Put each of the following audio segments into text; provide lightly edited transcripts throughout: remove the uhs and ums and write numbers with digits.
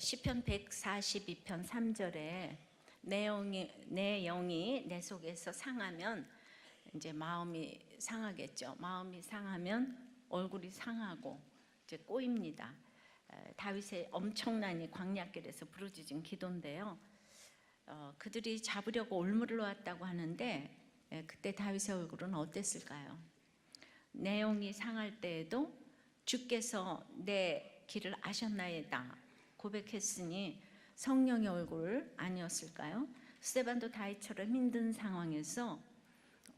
시편 142편 3절에 내 영이 내 속에서 상하면 이제 마음이 상하겠죠. 마음이 상하면 얼굴이 상하고 이제 꼬입니다. 다윗의 엄청난 광야길에서 부르짖은 기도인데요. 그들이 잡으려고 올무를 놓았다고 하는데 그때 다윗의 얼굴은 어땠을까요? 내 영이 상할 때에도 주께서 내 길을 아셨나이다 고백했으니 성령의 얼굴 아니었을까요? 스데반도 다윗처럼 힘든 상황에서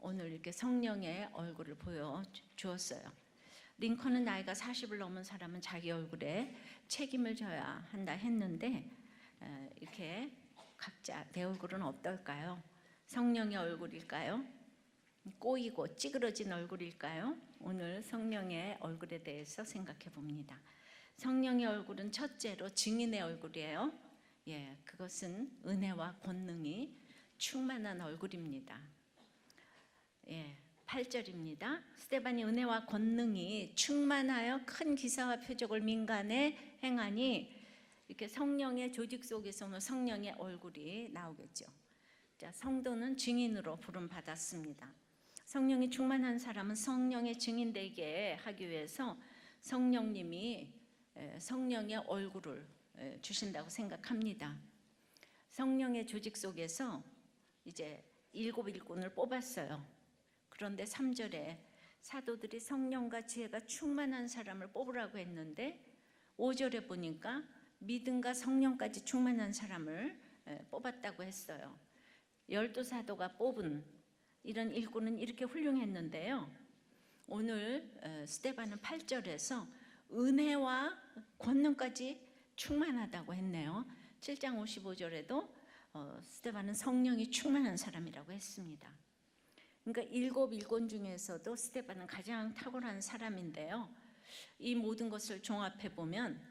오늘 이렇게 성령의 얼굴을 보여주었어요. 링컨은 나이가 40을 넘은 사람은 자기 얼굴에 책임을 져야 한다 했는데 이렇게 각자 내 얼굴은 어떨까요? 성령의 얼굴일까요? 꼬이고 찌그러진 얼굴일까요? 오늘 성령의 얼굴에 대해서 생각해 봅니다. 성령의 얼굴은 첫째로 증인의 얼굴이에요. 그것은 은혜와 권능이 충만한 얼굴입니다. 8절입니다. 스데반이 은혜와 권능이 충만하여 큰 기사와 표적을 민간에 행하니, 이렇게 성령의 조직 속에서는 성령의 얼굴이 나오겠죠. 자, 성도는 증인으로 부름 받았습니다. 성령이 충만한 사람은 성령의 증인 되게 하기 위해서 성령님이 성령의 얼굴을 주신다고 생각합니다. 성령의 조직 속에서 이제 7 일꾼을 뽑았어요. 그런데 3절에 사도들이 성령과 지혜가 충만한 사람을 뽑으라고 했는데 5절에 보니까 믿음과 성령까지 충만한 사람을 뽑았다고 했어요. 12사도가 뽑은 이런 일꾼은 이렇게 훌륭했는데요. 오늘 스데반은 8절에서 은혜와 권능까지 충만하다고 했네요. 7장 55절에도 스데반은 성령이 충만한 사람이라고 했습니다. 그러니까 7 일꾼 중에서도 스데반은 가장 탁월한 사람인데요. 이 모든 것을 종합해 보면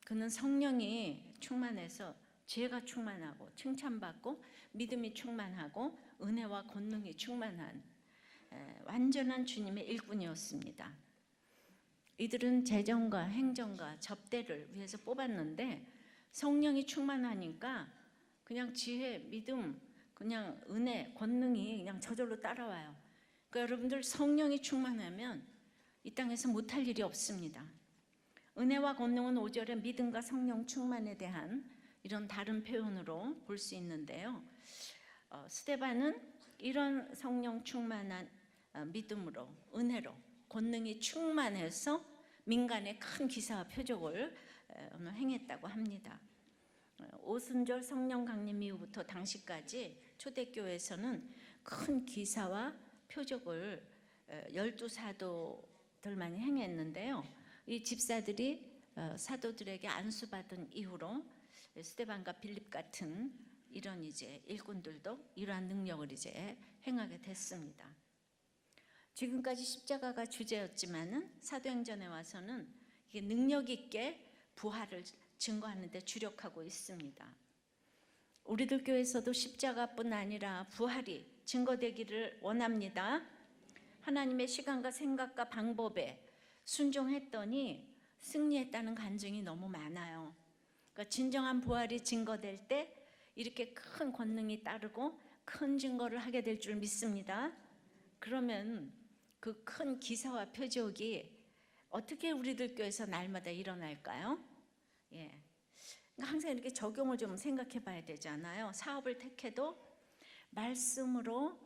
그는 성령이 충만해서 지혜가 충만하고 칭찬받고 믿음이 충만하고 은혜와 권능이 충만한 완전한 주님의 일꾼이었습니다. 이들은 재정과 행정과 접대를 위해서 뽑았는데 성령이 충만하니까 그냥 지혜, 믿음, 그냥 은혜, 권능이 그냥 저절로 따라와요. 그러니까 여러분들 성령이 충만하면 이 땅에서 못할 일이 없습니다. 은혜와 권능은 5절에 믿음과 성령 충만에 대한 이런 다른 표현으로 볼 수 있는데요. 스데반은 이런 성령 충만한 믿음으로, 은혜로, 권능이 충만해서 민간에 큰 기사와 표적을 행했다고 합니다. 오순절 성령 강림 이후부터 당시까지 초대교회에서는 큰 기사와 표적을 12사도들만이 행했는데요. 이 집사들이 사도들에게 안수받은 이후로 스데반과 빌립 같은 이런 이제 일꾼들도 이러한 능력을 이제 행하게 됐습니다. 지금까지 십자가가 주제였지만은 사도행전에 와서는 이게 능력 있게 부활을 증거하는 데 주력하고 있습니다. 우리들 교회에서도 십자가뿐 아니라 부활이 증거되기를 원합니다. 하나님의 시간과 생각과 방법에 순종했더니 승리했다는 간증이 너무 많아요. 그러니까 진정한 부활이 증거될 때 이렇게 큰 권능이 따르고 큰 증거를 하게 될 줄 믿습니다. 그러면 그 큰 기사와 표적이 어떻게 우리들 교회에서 날마다 일어날까요? 항상 이렇게 적용을 좀 생각해 봐야 되잖아요. 사업을 택해도 말씀으로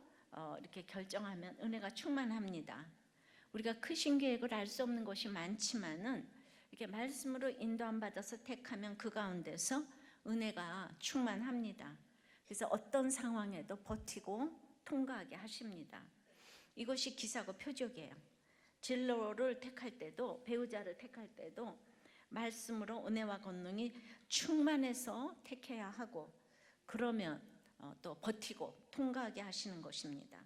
이렇게 결정하면 은혜가 충만합니다. 우리가 크신 계획을 알 수 없는 것이 많지만은 이렇게 말씀으로 인도함 받아서 택하면 그 가운데서 은혜가 충만합니다. 그래서 어떤 상황에도 버티고 통과하게 하십니다. 이것이 기사고 표적이에요. 진로를 택할 때도, 배우자를 택할 때도 말씀으로 은혜와 권능이 충만해서 택해야 하고, 그러면 또 버티고 통과하게 하시는 것입니다.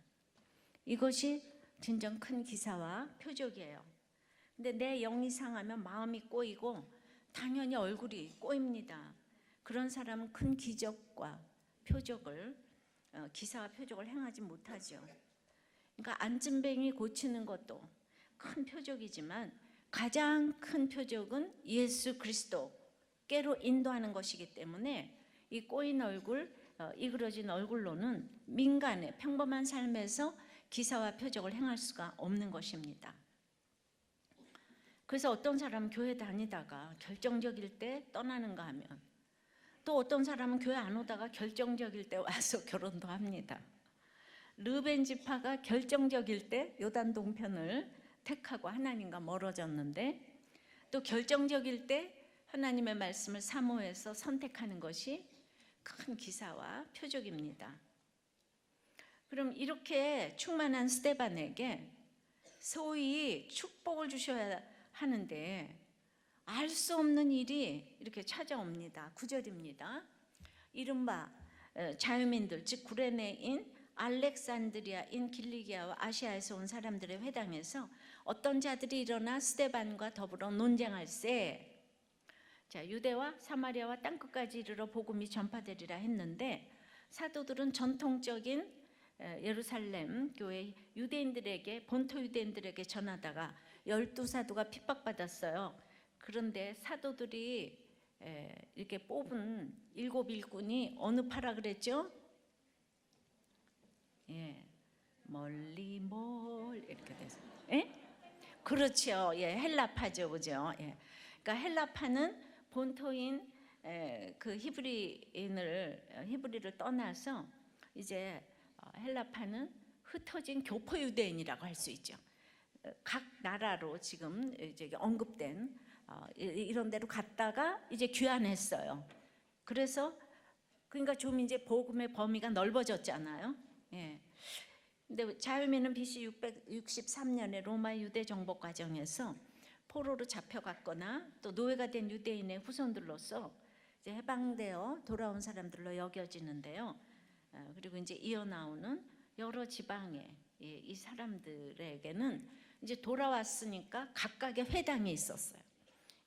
이것이 진정 큰 기사와 표적이에요. 근데 내 영이 상하면 마음이 꼬이고 당연히 얼굴이 꼬입니다. 그런 사람은 큰 기적과 표적을, 기사와 표적을 행하지 못하죠. 그러니까 안진뱅이 고치는 것도 큰 표적이지만 가장 큰 표적은 예수 그리스도 꾀로 인도하는 것이기 때문에 이 꼬인 얼굴, 이그러진 얼굴로는 민간의 평범한 삶에서 기사와 표적을 행할 수가 없는 것입니다. 그래서 어떤 사람은 교회 다니다가 결정적일 때 떠나는가 하면, 또 어떤 사람은 교회 안 오다가 결정적일 때 와서 결혼도 합니다. 르벤 지파가 결정적일 때 요단 동편을 택하고 하나님과 멀어졌는데, 또 결정적일 때 하나님의 말씀을 사모해서 선택하는 것이 큰 기사와 표적입니다. 그럼 이렇게 충만한 스데반에게 소위 축복을 주셔야 하는데 알 수 없는 일이 이렇게 찾아옵니다. 9절입니다. 이른바 자유민들, 즉 구레네인 알렉산드리아인 길리기아와 아시아에서 온 사람들의 회당에서 어떤 자들이 일어나 스데반과 더불어 논쟁할세. 자, 유대와 사마리아와 땅끝까지 이르러 복음이 전파되리라 했는데, 사도들은 전통적인 예루살렘 교회 유대인들에게, 본토 유대인들에게 전하다가 12사도가 핍박받았어요. 그런데 사도들이 이렇게 뽑은 7 일꾼이 어느 파라 그랬죠? 예, 멀리 이렇게 돼서, 예? 그렇죠. 예, 헬라파죠, 그죠? 예. 그러니까 헬라파는 본토인 그 히브리를 떠나서 이제 헬라파는 흩어진 교포 유대인이라고 할 수 있죠. 각 나라로 지금 이제 언급된 이런 데로 갔다가 이제 귀환했어요. 그래서 그러니까 좀 이제 복음의 범위가 넓어졌잖아요. 예. 근데 자유민은 BC 663년에 로마 유대 정복 과정에서 포로로 잡혀갔거나 또 노예가 된 유대인의 후손들로서 이제 해방되어 돌아온 사람들로 여겨지는데요. 그리고 이제 이어나오는 여러 지방의 이 사람들에게는 이제 돌아왔으니까 각각의 회당이 있었어요.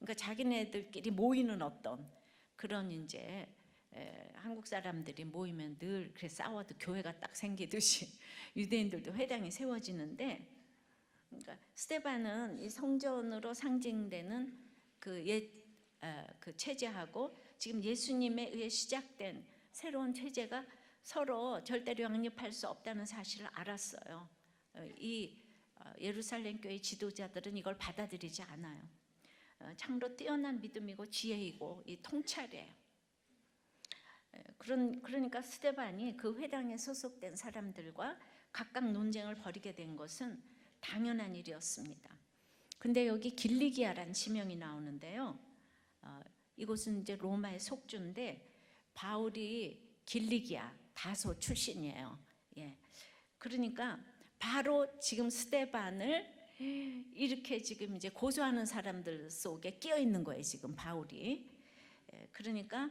그러니까 자기네들끼리 모이는 어떤 그런 이제 한국 사람들이 모이면 늘 그렇게 싸워도 교회가 딱 생기듯이 유대인들도 회당이 세워지는데, 그러니까 스데반은 이 성전으로 상징되는 그 체제하고 지금 예수님에 의해 시작된 새로운 체제가 서로 절대로 양립할 수 없다는 사실을 알았어요. 이 예루살렘 교회 지도자들은 이걸 받아들이지 않아요. 참으로 뛰어난 믿음이고 지혜이고 이 통찰이에요. 그러니까 스데반이 그 회당에 소속된 사람들과 각각 논쟁을 벌이게 된 것은 당연한 일이었습니다. 근데 여기 길리기아라는 지명이 나오는데요. 이곳은 이제 로마의 속주인데 바울이 길리기아 다소 출신이에요. 예. 그러니까 바로 지금 스데반을 이렇게 지금 이제 고소하는 사람들 속에 끼어 있는 거예요, 지금 바울이. 그러니까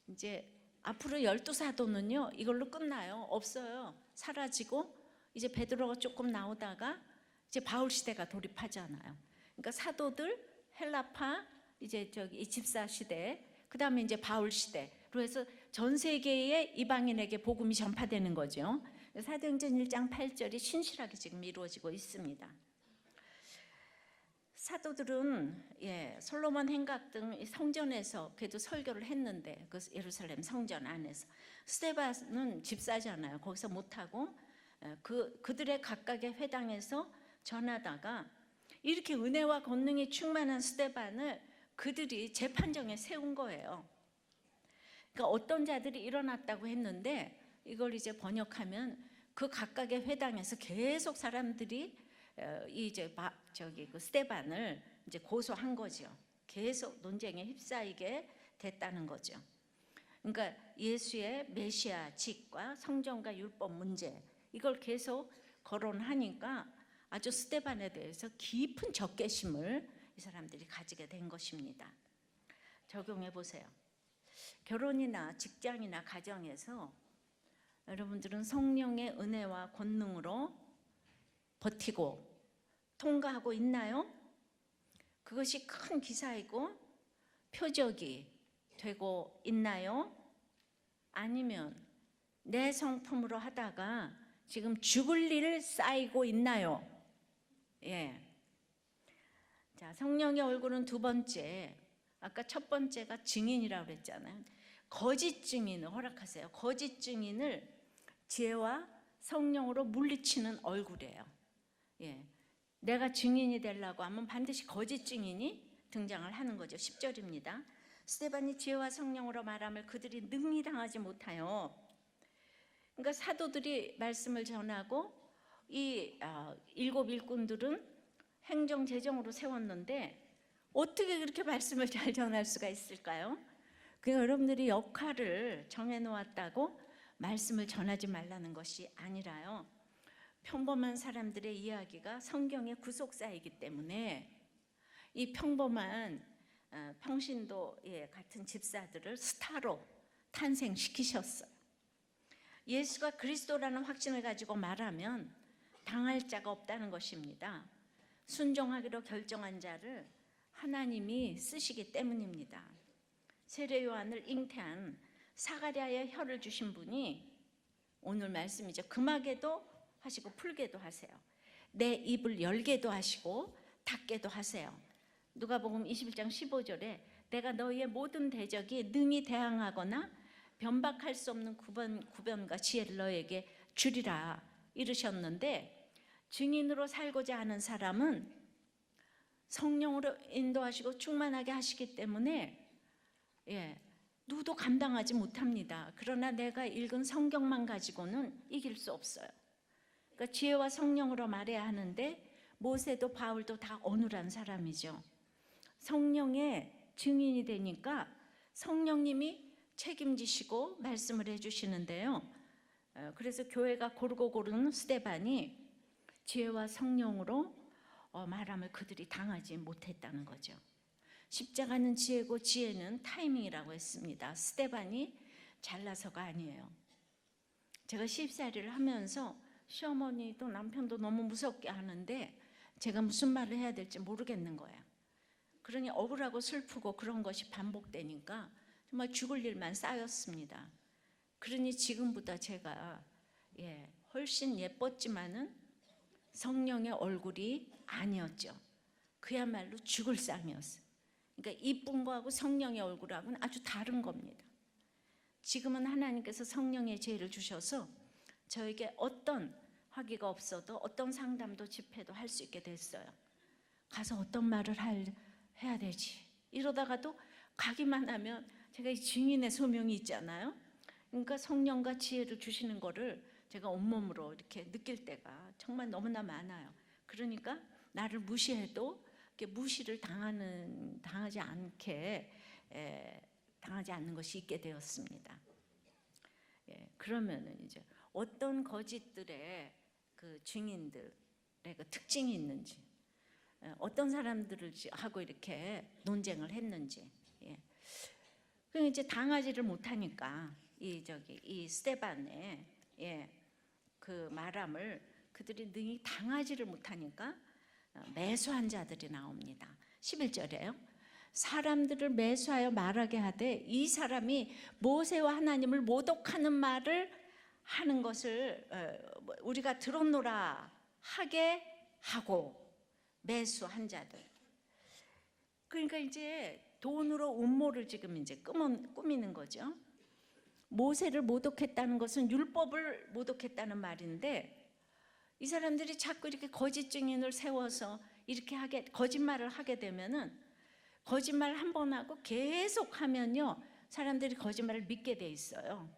이제 앞으로 12사도는요 이걸로 끝나요. 없어요. 사라지고 이제 베드로가 조금 나오다가 이제 바울 시대가 돌입하잖아요. 그러니까 사도들, 헬라파, 이제 저기 집사 시대, 그다음에 이제 바울 시대로 해서 전 세계의 이방인에게 복음이 전파되는 거죠. 사도행전 1장 8절이 신실하게 지금 이루어지고 있습니다. 사도들은 솔로몬 행각 등 성전에서 그래도 설교를 했는데 그 예루살렘 성전 안에서 스데반은 집사잖아요. 거기서 못하고 그들의 각각의 회당에서 전하다가 이렇게 은혜와 권능이 충만한 스데반을 그들이 재판정에 세운 거예요. 그러니까 어떤 자들이 일어났다고 했는데 이걸 이제 번역하면 그 각각의 회당에서 계속 사람들이 이제 그 스데반을 이제 고소한 거죠. 계속 논쟁에 휩싸이게 됐다는 거죠. 그러니까 예수의 메시아직과 성전과 율법 문제 이걸 계속 거론하니까 아주 스데반에 대해서 깊은 적개심을 이 사람들이 가지게 된 것입니다. 적용해 보세요. 결혼이나 직장이나 가정에서 여러분들은 성령의 은혜와 권능으로 버티고 통과하고 있나요? 그것이 큰 기사이고 표적이 되고 있나요? 아니면 내 성품으로 하다가 지금 죽을 일 쌓이고 있나요? 예. 자, 성령의 얼굴은 두 번째, 아까 첫 번째가 증인이라고 했잖아요. 거짓 증인을 허락하세요. 거짓 증인을 지혜와 성령으로 물리치는 얼굴이에요. 예. 내가 증인이 되려고 하면 반드시 거짓 증인이 등장을 하는 거죠. 10절입니다. 스데반이 지혜와 성령으로 말함을 그들이 능히 당하지 못하여. 그러니까 사도들이 말씀을 전하고 이 일곱 일꾼들은 행정 재정으로 세웠는데 어떻게 그렇게 말씀을 잘 전할 수가 있을까요? 그러니까 여러분들이 역할을 정해놓았다고 말씀을 전하지 말라는 것이 아니라요, 평범한 사람들의 이야기가 성경의 구속사이기 때문에 이 평범한 평신도의 같은 집사들을 스타로 탄생시키셨어요. 예수가 그리스도라는 확신을 가지고 말하면 당할 자가 없다는 것입니다. 순종하기로 결정한 자를 하나님이 쓰시기 때문입니다. 세례 요한을 잉태한 사가랴의 혀를 주신 분이 오늘 말씀이죠. 금하게도 하시고 풀게도 하세요. 내 입을 열게도 하시고 닫게도 하세요. 누가복음 21장 15절에 내가 너희의 모든 대적이 능히 대항하거나 변박할 수 없는 구변과 지혜를 너에게 주리라 이르셨는데, 증인으로 살고자 하는 사람은 성령으로 인도하시고 충만하게 하시기 때문에 누구도 감당하지 못합니다. 그러나 내가 읽은 성경만 가지고는 이길 수 없어요. 그러니까 지혜와 성령으로 말해야 하는데 모세도 바울도 다 어눌한 사람이죠. 성령의 증인이 되니까 성령님이 책임지시고 말씀을 해주시는데요. 그래서 교회가 고르고 고르는 스데반이 지혜와 성령으로 말함을 그들이 당하지 못했다는 거죠. 십자가는 지혜고 지혜는 타이밍이라고 했습니다. 스데반이 잘나서가 아니에요. 제가 시집살이를 하면서 시어머니도 남편도 너무 무섭게 하는데 제가 무슨 말을 해야 될지 모르겠는 거예요. 그러니 억울하고 슬프고 그런 것이 반복되니까 정말 죽을 일만 쌓였습니다. 그러니 지금보다 제가 훨씬 예뻤지만은 성령의 얼굴이 아니었죠. 그야말로 죽을 상이었어요. 그러니까 이쁜 거하고 성령의 얼굴하고는 아주 다른 겁니다. 지금은 하나님께서 성령의 지혜를 주셔서 저에게 어떤 학위가 없어도 어떤 상담도 집회도 할 수 있게 됐어요. 가서 어떤 말을 해야 되지 이러다가도 가기만 하면 제가 이 증인의 소명이 있잖아요. 그러니까 성령과 지혜를 주시는 거를 제가 온몸으로 이렇게 느낄 때가 정말 너무나 많아요. 그러니까 나를 무시해도 무시를 당하지 않는 것이 있게 되었습니다. 그러면은 이제 어떤 거짓들의 그 증인들의 그 특징이 있는지, 어떤 사람들을 하고 이렇게 논쟁을 했는지, 그 이제 당하지를 못하니까 이 스데반의 그 말함을 그들이 능히 당하지를 못하니까 매수한 자들이 나옵니다. 11절에요. 사람들을 매수하여 말하게 하되 이 사람이 모세와 하나님을 모독하는 말을 하는 것을 우리가 들었노라 하게 하고 매수한 자들. 그러니까 이제 돈으로 음모를 지금 이제 꾸미는 거죠. 모세를 모독했다는 것은 율법을 모독했다는 말인데 이 사람들이 자꾸 이렇게 거짓 증인을 세워서 이렇게 거짓말을 하게 되면은 거짓말 한 번 하고 계속 하면요 사람들이 거짓말을 믿게 돼 있어요.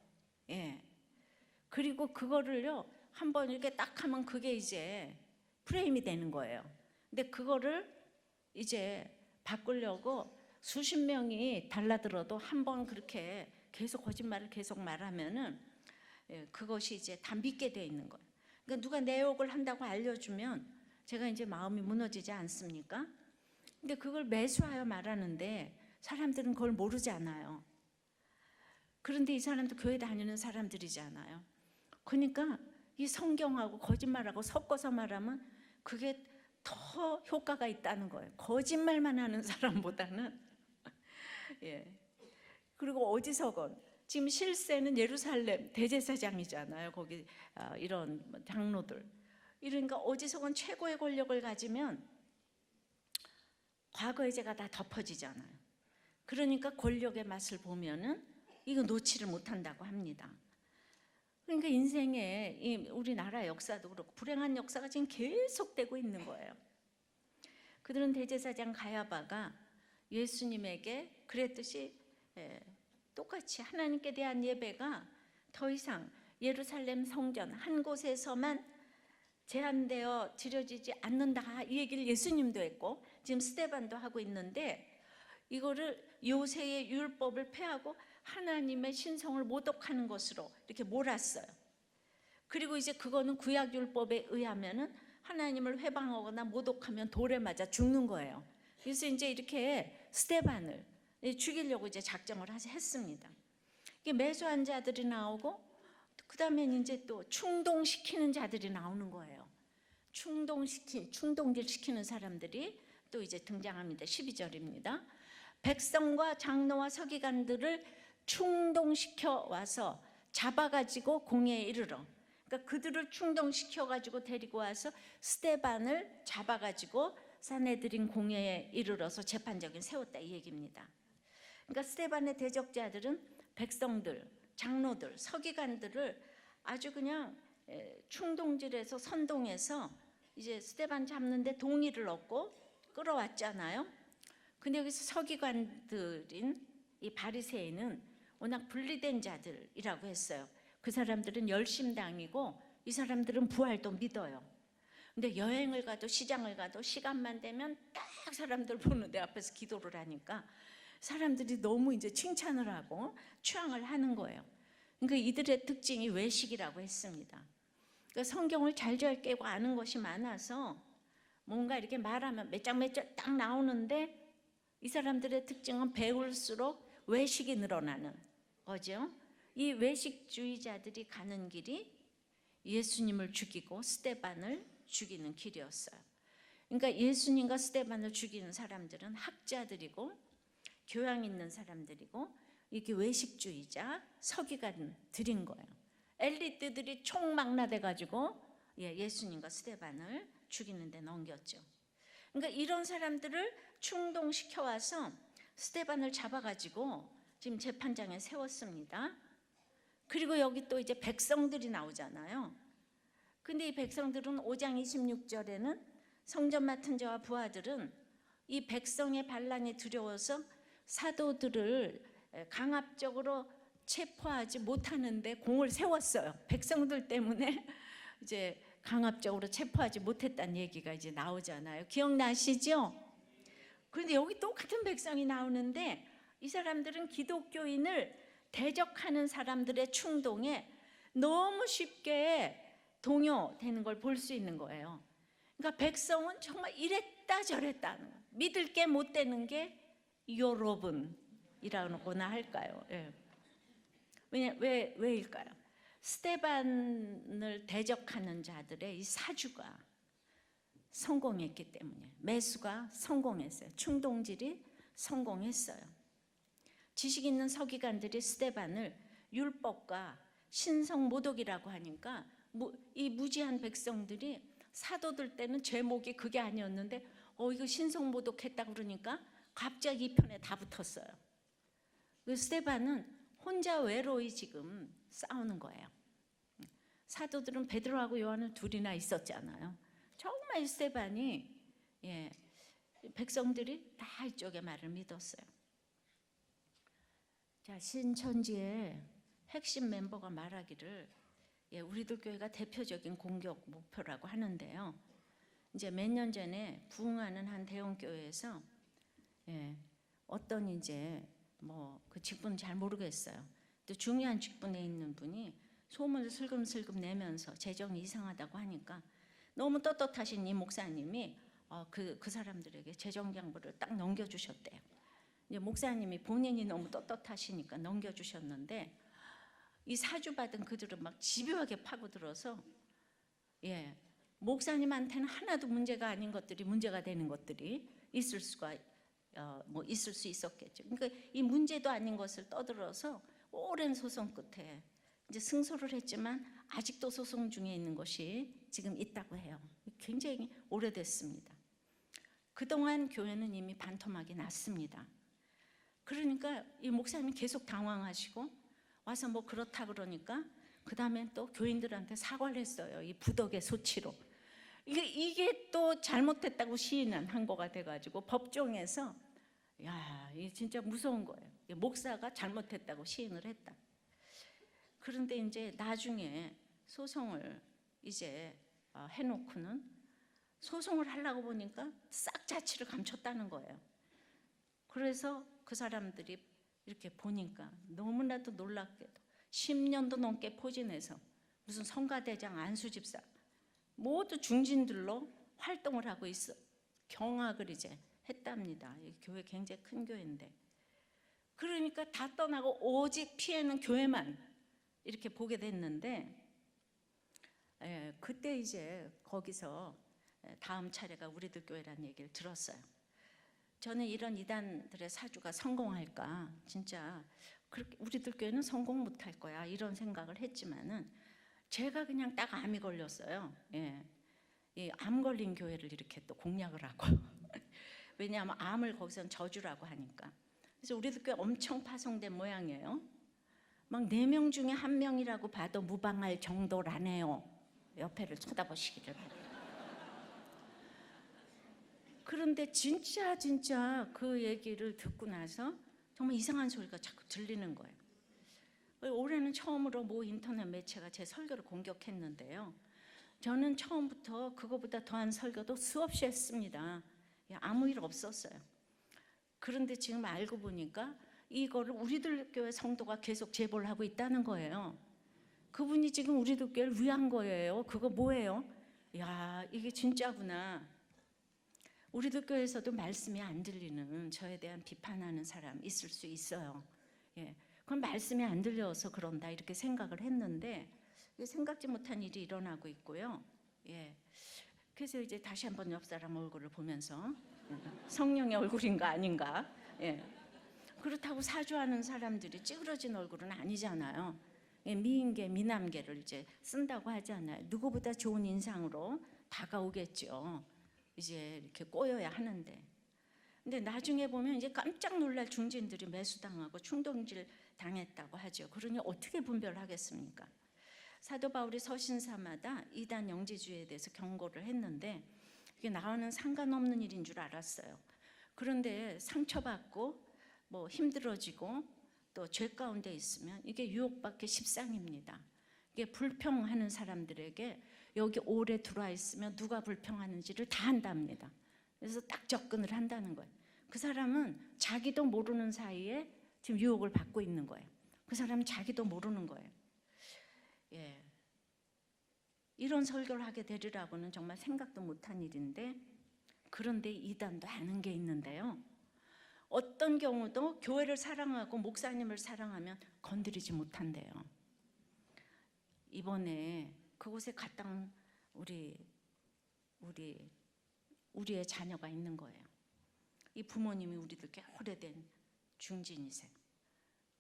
그리고 그거를요 한 번 이렇게 딱 하면 그게 이제 프레임이 되는 거예요. 근데 그거를 이제 바꾸려고 수십 명이 달라들어도 한 번 그렇게 계속 거짓말을 계속 말하면은 그것이 이제 다 믿게 돼 있는 거예요. 그러니까 누가 내 욕을 한다고 알려주면 제가 이제 마음이 무너지지 않습니까? 근데 그걸 매수하여 말하는데 사람들은 그걸 모르잖아요. 그런데 이 사람도 교회 다니는 사람들이잖아요. 그러니까 이 성경하고 거짓말하고 섞어서 말하면 그게 더 효과가 있다는 거예요. 거짓말만 하는 사람보다는. 그리고 어디서건 지금 실세는 예루살렘 대제사장이잖아요. 거기 이런 장로들. 이러니까 어디서건 최고의 권력을 가지면 과거의 죄가 다 덮어지잖아요. 그러니까 권력의 맛을 보면은 이거 놓지를 못한다고 합니다. 그러니까 인생에 이 우리나라 역사도 그렇고 불행한 역사가 지금 계속되고 있는 거예요. 그들은 대제사장 가야바가 예수님에게 그랬듯이 똑같이 하나님께 대한 예배가 더 이상 예루살렘 성전 한 곳에서만 제한되어 드려지지 않는다, 이 얘기를 예수님도 했고 지금 스데반도 하고 있는데, 이거를 요새의 율법을 폐하고 하나님의 신성을 모독하는 것으로 이렇게 몰았어요. 그리고 이제 그거는 구약 율법에 의하면은 하나님을 회방하거나 모독하면 돌에 맞아 죽는 거예요. 그래서 이제 이렇게 스데반을 죽이려고 이제 작정을 했습니다. 이게 매수한 자들이 나오고, 그 다음에 이제 또 충동시키는 자들이 나오는 거예요. 충동질 시키는 사람들이 또 이제 등장합니다. 12절입니다. 백성과 장로와 서기관들을 충동시켜 와서 잡아가지고 공회에 이르러, 그러니까 그들을 충동시켜가지고 데리고 와서 스데반을 잡아가지고 산헤드린 공회에 이르러서 재판적인 세웠다, 이 얘기입니다. 그러니까 스데반의 대적자들은 백성들, 장로들, 서기관들을 아주 그냥 충동질해서 선동해서 이제 스데반 잡는데 동의를 얻고 끌어왔잖아요. 근데 여기서 서기관들인 이 바리새인은 워낙 분리된 자들이라고 했어요. 그 사람들은 열심당이고 이 사람들은 부활도 믿어요. 근데 여행을 가도 시장을 가도 시간만 되면 딱 사람들 보는 데 앞에서 기도를 하니까 사람들이 너무 이제 칭찬을 하고 추앙을 하는 거예요. 그러니까 이들의 특징이 외식이라고 했습니다. 그러니까 성경을 잘잘 깨고 아는 것이 많아서 뭔가 이렇게 말하면 몇 장 딱 나오는데, 이 사람들의 특징은 배울수록 외식이 늘어나는 거죠. 이 외식주의자들이 가는 길이 예수님을 죽이고 스데반을 죽이는 길이었어요. 그러니까 예수님과 스데반을 죽이는 사람들은 학자들이고 교양 있는 사람들이고 이게 외식주의자, 서기관들인 거예요. 엘리트들이 총망라돼 가지고 예수님과 스데반을 죽이는 데 넘겼죠. 그러니까 이런 사람들을 충동시켜 와서 스데반을 잡아가지고 지금 재판장에 세웠습니다. 그리고 여기 또 이제 백성들이 나오잖아요. 근데 이 백성들은 5장 26절에는 성전 맡은 자와 부하들은 이 백성의 반란이 두려워서 사도들을 강압적으로 체포하지 못하는데 공을 세웠어요. 백성들 때문에 이제 강압적으로 체포하지 못했다는 얘기가 이제 나오잖아요. 기억나시죠? 그런데 여기 똑같은 백성이 나오는데 이 사람들은 기독교인을 대적하는 사람들의 충동에 너무 쉽게 동요되는 걸 볼 수 있는 거예요. 그러니까 백성은 정말 이랬다 저랬다 하는 거예요. 믿을 게 못 되는 게 여러분이라고나 할까요? 예. 왜일까요? 스데반을 대적하는 자들의 이 사주가 성공했기 때문에, 매수가 성공했어요. 충동질이 성공했어요. 지식 있는 서기관들이 스데반을 율법과 신성 모독이라고 하니까 이 무지한 백성들이 사도들 때는 제목이 그게 아니었는데 이거 신성 모독했다 그러니까 갑자기 이 편에 다 붙었어요. 스데반은 혼자 외로이 지금 싸우는 거예요. 사도들은 베드로하고 요한은 둘이나 있었잖아요. 정말 스데반이 백성들이 다 이쪽의 말을 믿었어요. 자, 신천지의 핵심 멤버가 말하기를 우리들 교회가 대표적인 공격 목표라고 하는데요. 이제 몇 년 전에 부흥하는 한 대형 교회에서 어떤 이제 그 직분은 잘 모르겠어요. 또 중요한 직분에 있는 분이 소문을 슬금슬금 내면서 재정이 이상하다고 하니까 너무 떳떳하신 이 목사님이 그 사람들에게 재정 장부를 딱 넘겨주셨대요. 이제 목사님이 본인이 너무 떳떳하시니까 넘겨주셨는데 이 사주받은 그들은 막 집요하게 파고들어서 목사님한테는 하나도 문제가 아닌 것들이 문제가 되는 것들이 있을 수 있었겠죠. 그러니까 이 문제도 아닌 것을 떠들어서 오랜 소송 끝에 이제 승소를 했지만 아직도 소송 중에 있는 것이 지금 있다고 해요. 굉장히 오래됐습니다. 그동안 교회는 이미 반토막이 났습니다. 그러니까 이 목사님이 계속 당황하시고 와서 뭐 그렇다 그러니까 그 다음에 또 교인들한테 사과를 했어요. 이 부덕의 소치로. 이게 또 잘못했다고 시인은 한 거가 돼가지고 법정에서 야, 이게 진짜 무서운 거예요. 목사가 잘못했다고 시인을 했다. 그런데 이제 나중에 소송을 이제 해놓고는 소송을 하려고 보니까 싹 자취를 감췄다는 거예요. 그래서 그 사람들이 이렇게 보니까 너무나도 놀랍게도 10년도 넘게 포진해서 무슨 성가대장, 안수집사 모두 중진들로 활동을 하고 있어 경악을 이제 했답니다. 이 교회 굉장히 큰 교회인데, 그러니까 다 떠나고 오직 피해는 교회만 이렇게 보게 됐는데, 그때 이제 거기서 다음 차례가 우리들 교회라는 얘기를 들었어요. 저는 이런 이단들의 사주가 성공할까, 진짜 그렇게 우리들 교회는 성공 못할 거야 이런 생각을 했지만은 제가 그냥 딱 암이 걸렸어요. 이 암 걸린 교회를 이렇게 또 공략을 하고 왜냐하면 암을 거기선 저주라고 하니까. 그래서 우리들 교회 엄청 파송된 모양이에요. 막 4명 중에 1명이라고 봐도 무방할 정도라네요. 옆에를 쳐다보시기를 바래요. 그런데 진짜 그 얘기를 듣고 나서 정말 이상한 소리가 자꾸 들리는 거예요. 올해는 처음으로 모 인터넷 매체가 제 설교를 공격했는데요. 저는 처음부터 그거보다 더한 설교도 수없이 했습니다. 아무 일 없었어요. 그런데 지금 알고 보니까 이거를 우리들 교회 성도가 계속 제보를 하고 있다는 거예요. 그분이 지금 우리들 교회를 위한 거예요. 그거 뭐예요? 야, 이게 진짜구나. 우리들 교회에서도 말씀이 안 들리는, 저에 대한 비판하는 사람 있을 수 있어요. 그건 말씀이 안 들려서 그런다 이렇게 생각을 했는데 생각지 못한 일이 일어나고 있고요. 그래서 이제 다시 한번 옆 사람 얼굴을 보면서 성령의 얼굴인가 아닌가. 그렇다고 사주하는 사람들이 찌그러진 얼굴은 아니잖아요. 미인계, 미남계를 이제 쓴다고 하잖아요. 누구보다 좋은 인상으로 다가오겠죠. 이제 이렇게 꼬여야 하는데. 근데 나중에 보면 이제 깜짝 놀랄 중진들이 매수당하고 충동질 당했다고 하죠. 그러니 어떻게 분별하겠습니까? 사도 바울이 서신사마다 이단 영지주의에 대해서 경고를 했는데 이게 나와는 상관없는 일인 줄 알았어요. 그런데 상처받고 뭐 힘들어지고 또 죄 가운데 있으면 이게 유혹받기 십상입니다. 이게 불평하는 사람들에게 여기 오래 들어와 있으면 누가 불평하는지를 다 안답니다. 그래서 딱 접근을 한다는 거예요. 그 사람은 자기도 모르는 사이에 지금 유혹을 받고 있는 거예요. 그 사람은 자기도 모르는 거예요. 이런 설교를 하게 되리라고는 정말 생각도 못한 일인데, 그런데 이단도 아는 게 있는데요. 어떤 경우도 교회를 사랑하고 목사님을 사랑하면 건드리지 못한대요. 이번에 그곳에 갔다 온 우리의 자녀가 있는 거예요. 이 부모님이 우리들 꽤 오래된 중진이세요.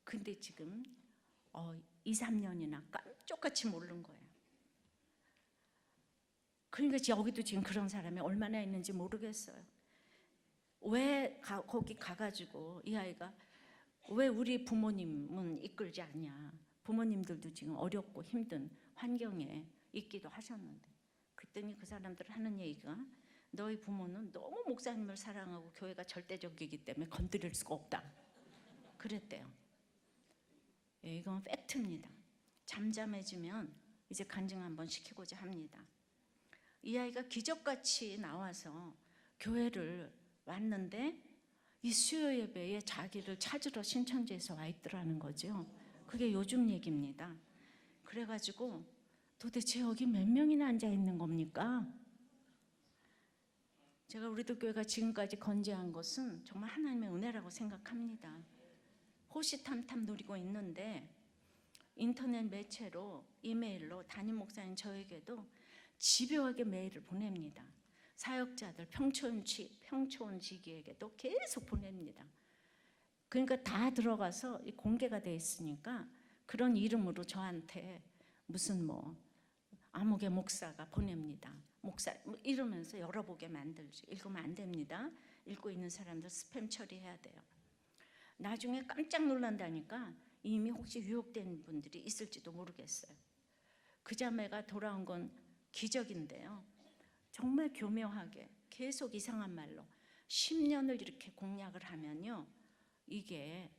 근데 지금 2, 3년이나 깜짝같이 모르는 거예요. 그러니까 여기도 지금 그런 사람이 얼마나 있는지 모르겠어요. 왜 거기 가가지고 이 아이가 왜 우리 부모님은 이끌지 않냐. 부모님들도 지금 어렵고 힘든 환경에 있기도 하셨는데, 그랬더니 그 사람들 하는 얘기가 너희 부모는 너무 목사님을 사랑하고 교회가 절대적이기 때문에 건드릴 수가 없다 그랬대요. 이건 팩트입니다. 잠잠해지면 이제 간증 한번 시키고자 합니다. 이 아이가 기적같이 나와서 교회를 왔는데 이 수요 예배에 자기를 찾으러 신천지에서 와 있더라는 거죠. 그게 요즘 얘기입니다. 그래가지고 도대체 여기 몇 명이나 앉아 있는 겁니까? 제가 우리들 교회가 지금까지 건재한 것은 정말 하나님의 은혜라고 생각합니다. 호시탐탐 누리고 있는데 인터넷 매체로 이메일로 담임 목사님 저에게도 집요하게 메일을 보냅니다. 사역자들 평촌지기에게도 계속 보냅니다. 그러니까 다 들어가서 공개가 돼 있으니까 그런 이름으로 저한테 무슨 뭐 아무개 목사가 보냅니다. 목사 이러면서 열어보게 만들지. 읽으면 안 됩니다. 읽고 있는 사람들 스팸 처리해야 돼요. 나중에 깜짝 놀란다니까 이미 혹시 유혹된 분들이 있을지도 모르겠어요. 그 자매가 돌아온 건 기적인데요. 정말 교묘하게 계속 이상한 말로 10년을 이렇게 공략을 하면요, 이게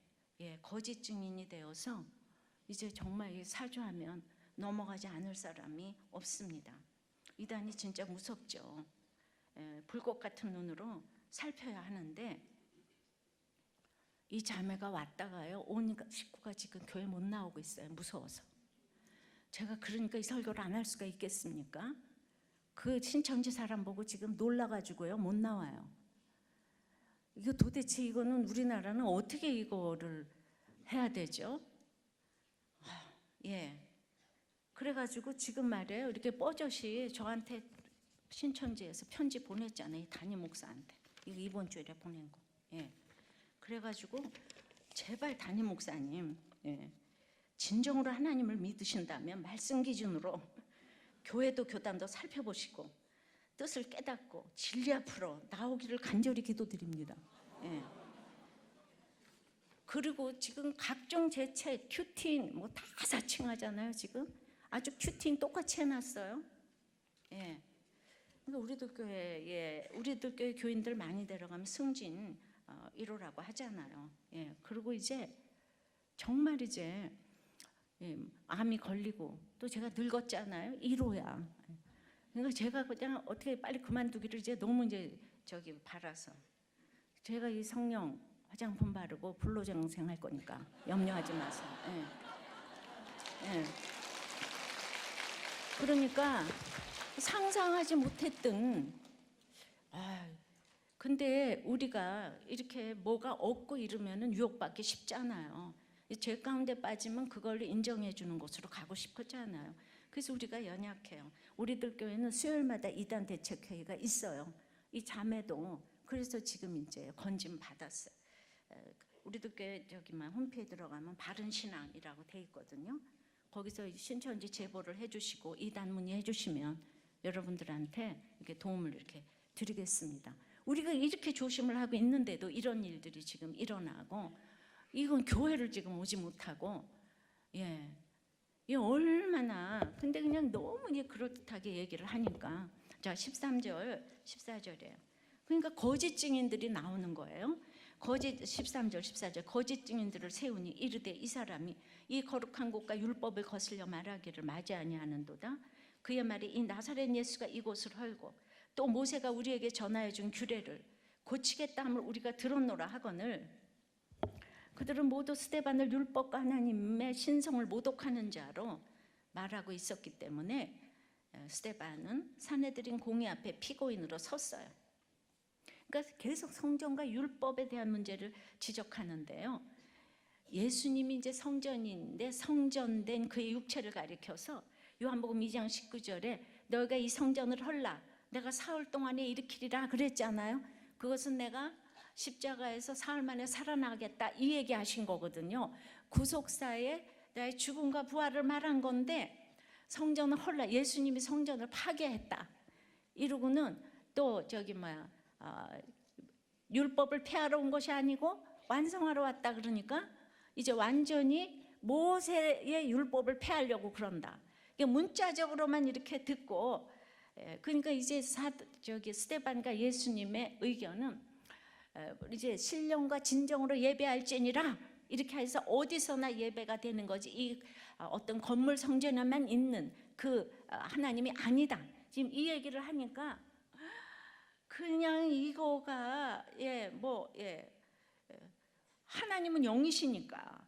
거짓 증인이 되어서 이제 정말 사주하면 넘어가지 않을 사람이 없습니다. 이단이 진짜 무섭죠. 불꽃 같은 눈으로 살펴야 하는데, 이 자매가 왔다가요, 온 식구가 지금 교회 못 나오고 있어요. 무서워서. 제가 그러니까 이 설교를 안 할 수가 있겠습니까? 그 신천지 사람 보고 지금 놀라가지고요, 못 나와요. 이거 도대체 이거는 우리나라는 어떻게 이거를 해야 되죠? 그래가지고 지금 말이에요, 이렇게 뻐젓이 저한테 신천지에서 편지 보냈잖아요. 담임 목사한테. 이거 이번 주에 보낸 거. 그래가지고 제발 담임 목사님, 진정으로 하나님을 믿으신다면 말씀 기준으로 교회도 교단도 살펴보시고 뜻을 깨닫고 진리 앞으로 나오기를 간절히 기도드립니다. 그리고 지금 각종 제책, 큐틴 뭐 다 사칭하잖아요. 지금 아주 큐틴 똑같이 해놨어요. 그러니까 우리들 교회 교인들 많이 데려가면 승진 1호라고 하잖아요. 그리고 이제 정말 이제 암이 걸리고 또 제가 늙었잖아요. 1호야. 그러니까 제가 그냥 어떻게 빨리 그만두기를 이제 너무 이제 바라서 제가 이 성령 화장품 바르고 불로장생 할 거니까 염려하지 마세요. 그러니까 상상하지 못했던, 근데 우리가 이렇게 뭐가 없고 이러면은 유혹받기 쉽잖아요. 죄 가운데 빠지면 그걸 인정해 주는 곳으로 가고 싶었잖아요. 그래서 우리가 연약해요. 우리들 교회는 수요일마다 이단 대책회의가 있어요. 이 자매도 그래서 지금 이제 건진 받았어요. 우리들 교회 홈페이지 들어가면 바른 신앙이라고 돼 있거든요. 거기서 신천지 제보를 해주시고 이단 문의해 주시면 여러분들한테 이렇게 도움을 이렇게 드리겠습니다. 우리가 이렇게 조심을 하고 있는데도 이런 일들이 지금 일어나고, 이건 교회를 지금 오지 못하고, 이 얼마나, 근데 그냥 너무 그럴듯하게 얘기를 하니까. 자, 13절, 14절이에요. 그러니까 거짓 증인들이 나오는 거예요. 13절, 14절. 거짓 증인들을 세우니 이르되 이 사람이 이 거룩한 곳과 율법을 거슬려 말하기를 맞이 아니하는도다. 그의 말이 이 나사렛 예수가 이곳을 헐고 또 모세가 우리에게 전하여 준 규례를 고치겠다 함을 우리가 들었노라 하거늘, 그들은 모두 스데반을 율법과 하나님의 신성을 모독하는 자로 말하고 있었기 때문에 스데반은 사내들인 공의 앞에 피고인으로 섰어요. 그러니까 계속 성전과 율법에 대한 문제를 지적하는데요. 예수님이 이제 성전인데 성전된 그의 육체를 가리켜서 요한복음 2장 19절에 너희가 이 성전을 헐라 내가 사흘 동안에 일으키리라 그랬잖아요. 그것은 내가 십자가에서 사흘 만에 살아나겠다 이 얘기하신 거거든요. 구속사에 나의 죽음과 부활을 말한 건데 성전을 헐라, 예수님이 성전을 파괴했다 이러고는 또 율법을 폐하러 온 것이 아니고 완성하러 왔다 그러니까 이제 완전히 모세의 율법을 폐하려고 그런다. 문자적으로만 이렇게 듣고, 그러니까 이제 스데반과 예수님의 의견은 이제 신령과 진정으로 예배할지니라 이렇게 해서 어디서나 예배가 되는 거지, 이 어떤 건물 성전에만 있는 그 하나님이 아니다. 지금 이 얘기를 하니까 그냥 이거가 하나님은 영이시니까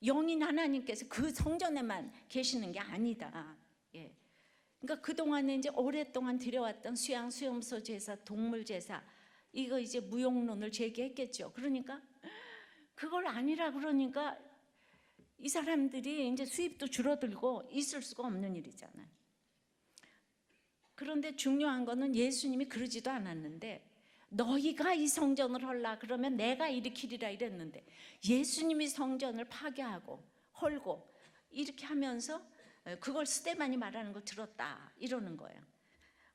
영인 하나님께서 그 성전에만 계시는 게 아니다. 그러니까 그동안에 이제 오랫동안 드려왔던 수양, 수염소 제사, 동물 제사 이거 이제 무용론을 제기했겠죠. 그러니까 그걸 아니라 그러니까 이 사람들이 이제 수입도 줄어들고 있을 수가 없는 일이잖아요. 그런데 중요한 거는 예수님이 그러지도 않았는데 너희가 이 성전을 헐라 그러면 내가 일으키리라 이랬는데 예수님이 성전을 파괴하고 헐고 이렇게 하면서 그걸 스데반이 말하는 걸 들었다 이러는 거예요.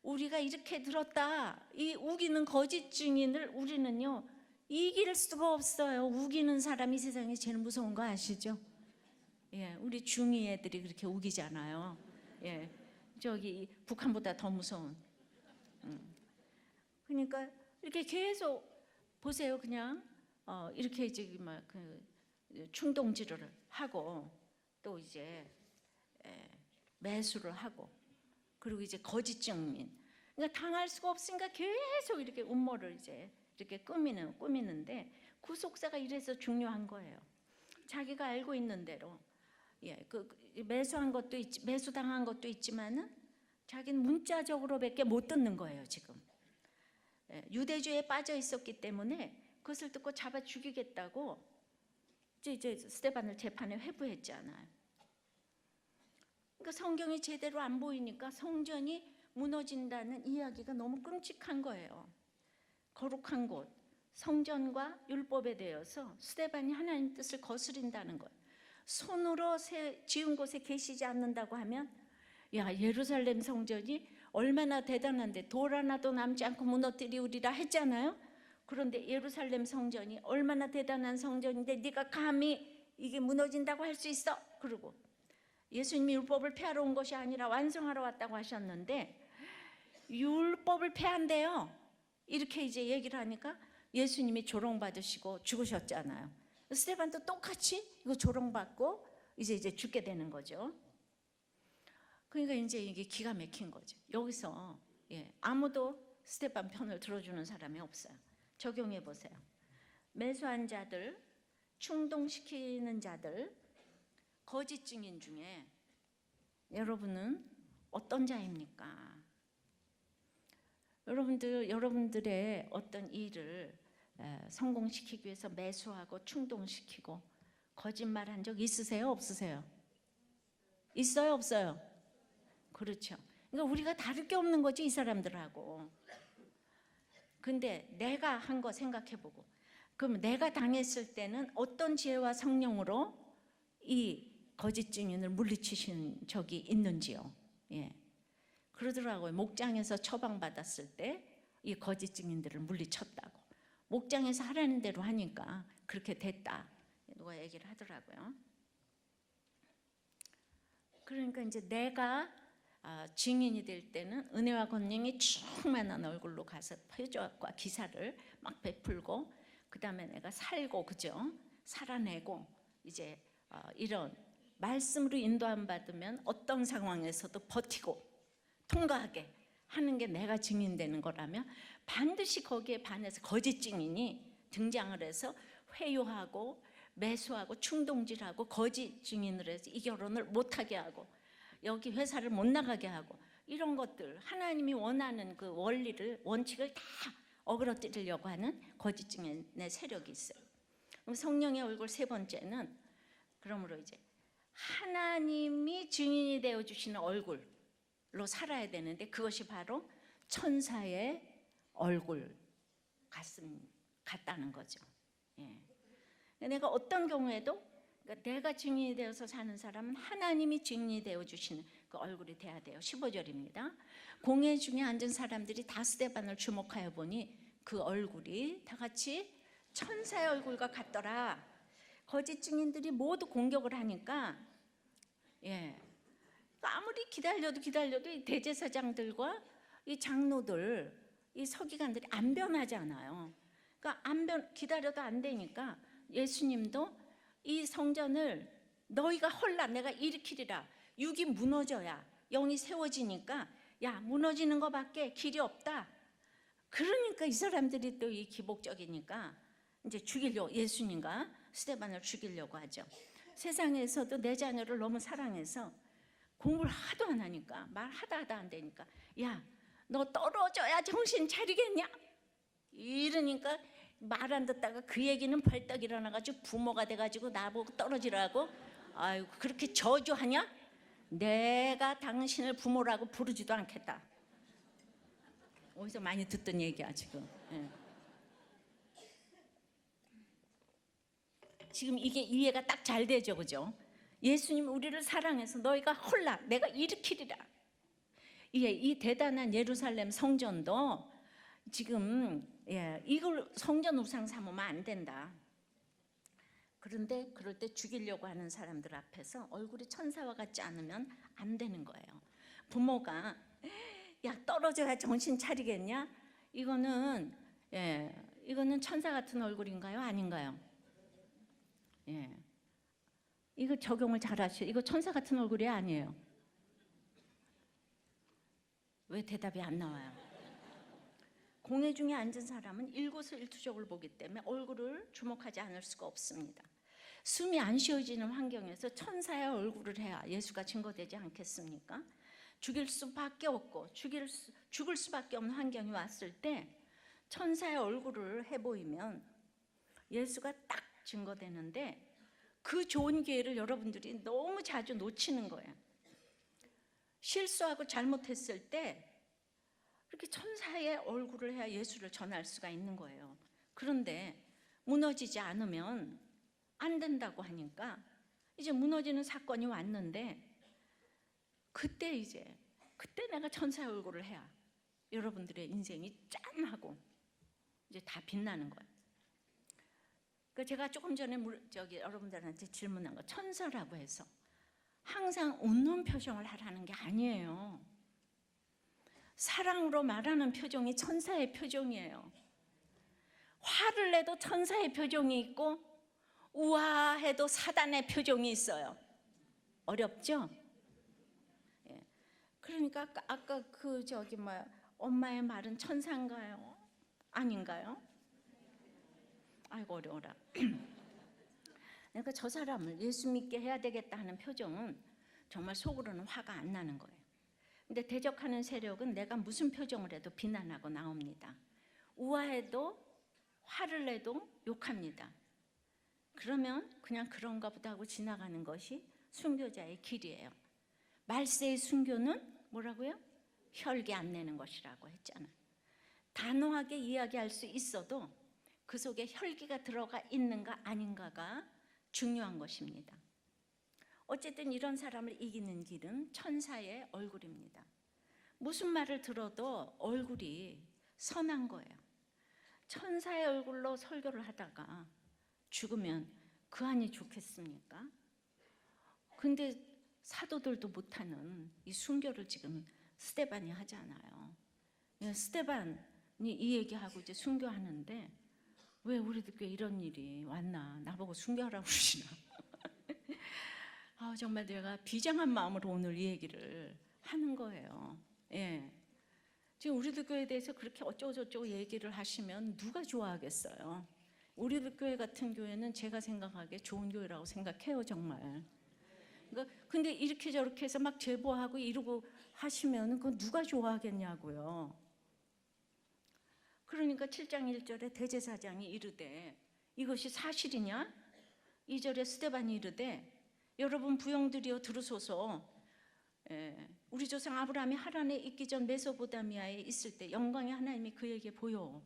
우리가 이렇게 들었다, 이 우기는 거짓 증인을 우리는요 이길 수가 없어요. 우기는 사람이 세상에 제일 무서운 거 아시죠? 예, 우리 중2 애들이 그렇게 우기잖아요. 예, 저기 북한보다 더 무서운. 그러니까 이렇게 계속 보세요. 그냥 이렇게 이제 막 그 충동질을 하고 또 이제 매수를 하고 그리고 이제 거짓 증민. 그러니까 당할 수가 없으니까 계속 이렇게 음모를 이제 이렇게 꾸미는데 구속사가 이래서 중요한 거예요. 자기가 알고 있는 대로 매수한 것도 매수당한 것도 있지만은 자기는 문자적으로밖에 못 듣는 거예요. 지금 유대주의에 빠져 있었기 때문에 그것을 듣고 잡아 죽이겠다고 이제 스데반을 재판에 회부했잖아요. 그러니까 성경이 제대로 안 보이니까 성전이 무너진다는 이야기가 너무 끔찍한 거예요. 거룩한 곳, 성전과 율법에 대해서 스데반이 하나님 뜻을 거스린다는 것. 손으로 지은 곳에 계시지 않는다고 하면 야, 예루살렘 성전이 얼마나 대단한데 돌 하나도 남지 않고 무너뜨리우리라 했잖아요. 그런데 예루살렘 성전이 얼마나 대단한 성전인데 네가 감히 이게 무너진다고 할 수 있어? 그러고 예수님이 율법을 폐하러 온 것이 아니라 완성하러 왔다고 하셨는데 율법을 폐한대요. 이렇게 이제 얘기를 하니까 예수님이 조롱받으시고 죽으셨잖아요. 스데반도 똑같이 이거 조롱받고 이제 죽게 되는 거죠. 그러니까 이제 이게 기가 막힌 거죠. 여기서 아무도 스데반 편을 들어주는 사람이 없어요. 적용해 보세요. 매수한 자들, 충동시키는 자들, 거짓 증인 중에 여러분은 어떤 자입니까? 여러분들의 어떤 일을 성공시키기 위해서 매수하고 충동시키고 거짓말한 적 있으세요? 없으세요? 있어요? 없어요? 그렇죠. 그러니까 우리가 다를 게 없는 거지 이 사람들하고. 근데 내가 한 거 생각해보고 그럼 내가 당했을 때는 어떤 지혜와 성령으로 이 거짓 증인을 물리치신 적이 있는지요? 그러더라고요. 목장에서 처방받았을 때 이 거짓 증인들을 물리쳤다고. 목장에서 하라는 대로 하니까 그렇게 됐다. 누가 얘기를 하더라고요. 그러니까 이제 내가 증인이 될 때는 은혜와 권능이 충만한 얼굴로 가서 표적과 기사를 막 베풀고 그 다음에 내가 살고 그죠? 살아내고 이제 이런 말씀으로 인도함 받으면 어떤 상황에서도 버티고 통과하게 하는 게 내가 증인되는 거라면 반드시 거기에 반해서 거짓 증인이 등장을 해서 회유하고 매수하고 충동질하고 거짓 증인을 해서 이 결혼을 못하게 하고 여기 회사를 못 나가게 하고 이런 것들 하나님이 원하는 그 원칙을 다 어그러뜨리려고 하는 거짓 증인의 세력이 있어요. 그럼 성령의 얼굴 세 번째는 그러므로 이제 하나님이 증인이 되어 주시는 얼굴로 살아야 되는데 그것이 바로 천사의 얼굴 같다는 거죠. 내가 어떤 경우에도 그러니까 내가 증인이 되어서 사는 사람은 하나님이 증인이 되어 주시는 그 얼굴이 돼야 돼요. 15절입니다. 공회 중에 앉은 사람들이 다 스데반을 주목하여 보니 그 얼굴이 다 같이 천사의 얼굴과 같더라. 거짓 증인들이 모두 공격을 하니까 아무리 기다려도 이 대제사장들과 이 장로들, 이 서기관들이 안 변하잖아요. 그러니까 기다려도 안 되니까 예수님도 이 성전을 너희가 헐라 내가 일으키리라. 육이 무너져야 영이 세워지니까 야 무너지는 것밖에 길이 없다. 그러니까 이 사람들이 또 이 기복적이니까 이제 죽이려고 예수님과 스데반을 죽이려고 하죠. 세상에서도 내 자녀를 너무 사랑해서 공부를 하도 안 하니까 말하다 안 되니까 야 너 떨어져야 정신 차리겠냐 이러니까 말 안 듣다가 그 얘기는 벌떡 일어나가지고 부모가 돼가지고 나보고 떨어지라고. 아이고 그렇게 저주하냐? 내가 당신을 부모라고 부르지도 않겠다. 어디서 많이 듣던 얘기야 지금. 지금 이게 이해가 딱 잘 되죠, 그죠? 예수님 우리를 사랑해서 너희가 헐라 내가 일으키리라. 이 대단한 예루살렘 성전도 지금 이걸 성전 우상 삼으면 안 된다. 그런데 그럴 때 죽이려고 하는 사람들 앞에서 얼굴이 천사와 같지 않으면 안 되는 거예요. 부모가 야 떨어져야 정신 차리겠냐? 이거는 천사 같은 얼굴인가요? 아닌가요? 이거 적용을 잘 하시오. 이거 천사 같은 얼굴이 아니에요. 왜 대답이 안 나와요? 공회 중에 앉은 사람은 일거수일투족을 보기 때문에 얼굴을 주목하지 않을 수가 없습니다. 숨이 안 쉬어지는 환경에서 천사의 얼굴을 해야 예수가 증거되지 않겠습니까? 죽일 수밖에 없고 죽을 수밖에 없는 환경이 왔을 때 천사의 얼굴을 해보이면 예수가 딱 증거되는데 그 좋은 기회를 여러분들이 너무 자주 놓치는 거예요. 실수하고 잘못했을 때 이렇게 천사의 얼굴을 해야 예수를 전할 수가 있는 거예요. 그런데 무너지지 않으면 안 된다고 하니까 이제 무너지는 사건이 왔는데 그때 내가 천사의 얼굴을 해야 여러분들의 인생이 짠하고 이제 다 빛나는 거예요. 그러니까 제가 조금 전에 여러분들한테 질문한 거, 천사라고 해서 항상 웃는 표정을 하라는 게 아니에요. 사랑으로 말하는 표정이 천사의 표정이에요. 화를 내도 천사의 표정이 있고 우아해도 사단의 표정이 있어요. 어렵죠? 그러니까 아까 엄마의 말은 천사인가요? 아닌가요? 아이고 어려워라. 그러니까 저 사람을 예수 믿게 해야 되겠다 하는 표정은 정말 속으로는 화가 안 나는 거예요. 근데 대적하는 세력은 내가 무슨 표정을 해도 비난하고 나옵니다. 우아해도 화를 내도 욕합니다. 그러면 그냥 그런가 보다 하고 지나가는 것이 순교자의 길이에요. 말세의 순교는 뭐라고요? 혈기 안 내는 것이라고 했잖아요. 단호하게 이야기할 수 있어도 그 속에 혈기가 들어가 있는가 아닌가가 중요한 것입니다. 어쨌든 이런 사람을 이기는 길은 천사의 얼굴입니다. 무슨 말을 들어도 얼굴이 선한 거예요. 천사의 얼굴로 설교를 하다가 죽으면 그 안이 좋겠습니까? 근데 사도들도 못하는 이 순교를 지금 스데반이 하잖아요. 스데반이 이 얘기하고 이제 순교하는데 왜 우리들 교회 이런 일이 왔나? 나보고 순교하라고 그러시나? 정말 내가 비장한 마음으로 오늘 이 얘기를 하는 거예요. 지금 우리들 교회에 대해서 그렇게 어쩌고저쩌고 얘기를 하시면 누가 좋아하겠어요? 우리들 교회 같은 교회는 제가 생각하기에 좋은 교회라고 생각해요, 정말. 그러니까 근데 이렇게 저렇게 해서 막 제보하고 이러고 하시면 그건 누가 좋아하겠냐고요. 그러니까 7장 1절에 대제사장이 이르되 이것이 사실이냐? 2절에 스데반이 이르되 여러분 부형들이여 들으소서. 우리 조상 아브라함이 하란에 있기 전 메소포타미아에 있을 때 영광의 하나님이 그에게 보여.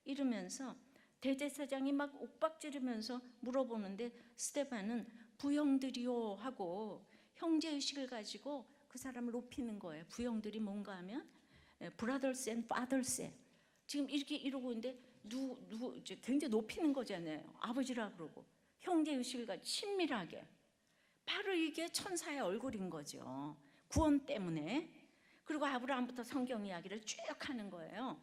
이러면서 대제사장이 막 옥박지르면서 물어보는데 스데반은 부형들이요 하고 형제의식을 가지고 그 사람을 높이는 거예요. 부형들이 뭔가 하면 brothers and fathers. 지금 이렇게 이러고 있는데 누구 굉장히 높이는 거잖아요. 아버지라 그러고 형제의식을 가지고 친밀하게. 바로 이게 천사의 얼굴인 거죠. 구원 때문에. 그리고 아브라함부터 성경 이야기를 쭉 하는 거예요.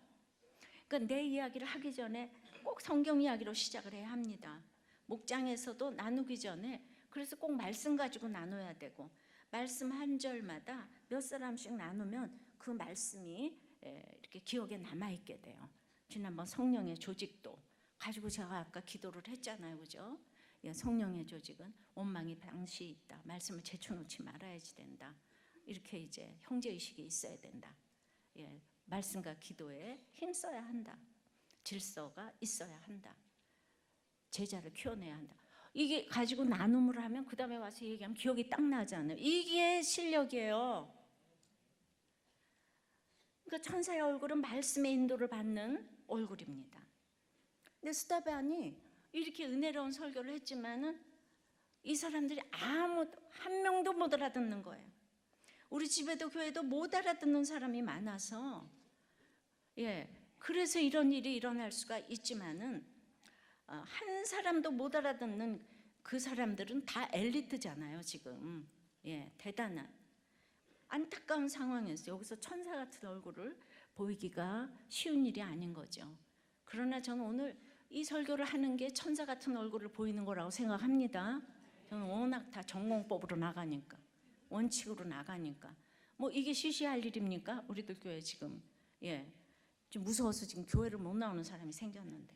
그러니까 내 이야기를 하기 전에 꼭 성경 이야기로 시작을 해야 합니다. 목장에서도 나누기 전에 그래서 꼭 말씀 가지고 나눠야 되고 말씀 한 절마다 몇 사람씩 나누면 그 말씀이 이렇게 기억에 남아있게 돼요. 지난번 성령의 조직도 가지고 제가 아까 기도를 했잖아요. 그죠? 성령의 조직은 원망이 방시 있다. 말씀을 제쳐놓지 말아야지 된다. 이렇게 이제 형제의식이 있어야 된다. 말씀과 기도에 힘써야 한다. 질서가 있어야 한다. 제자를 키워내야 한다. 이게 가지고 나눔을 하면 그 다음에 와서 얘기하면 기억이 딱 나잖아요. 이게 실력이에요. 그러니까 천사의 얼굴은 말씀의 인도를 받는 얼굴입니다. 근데 스데반이 이렇게 은혜로운 설교를 했지만은 이 사람들이 한 명도 못 알아듣는 거예요. 우리 집에도 교회도 못 알아듣는 사람이 많아서 그래서 이런 일이 일어날 수가 있지만은 한 사람도 못 알아듣는 그 사람들은 다 엘리트잖아요 지금. 대단한 안타까운 상황이었어요. 여기서 천사 같은 얼굴을 보이기가 쉬운 일이 아닌 거죠. 그러나 저는 오늘 이 설교를 하는 게 천사 같은 얼굴을 보이는 거라고 생각합니다. 저는 워낙 다 전공법으로 나가니까, 원칙으로 나가니까. 뭐 이게 시시할 일입니까? 우리들 교회 지금 좀 무서워서 지금 교회를 못 나오는 사람이 생겼는데,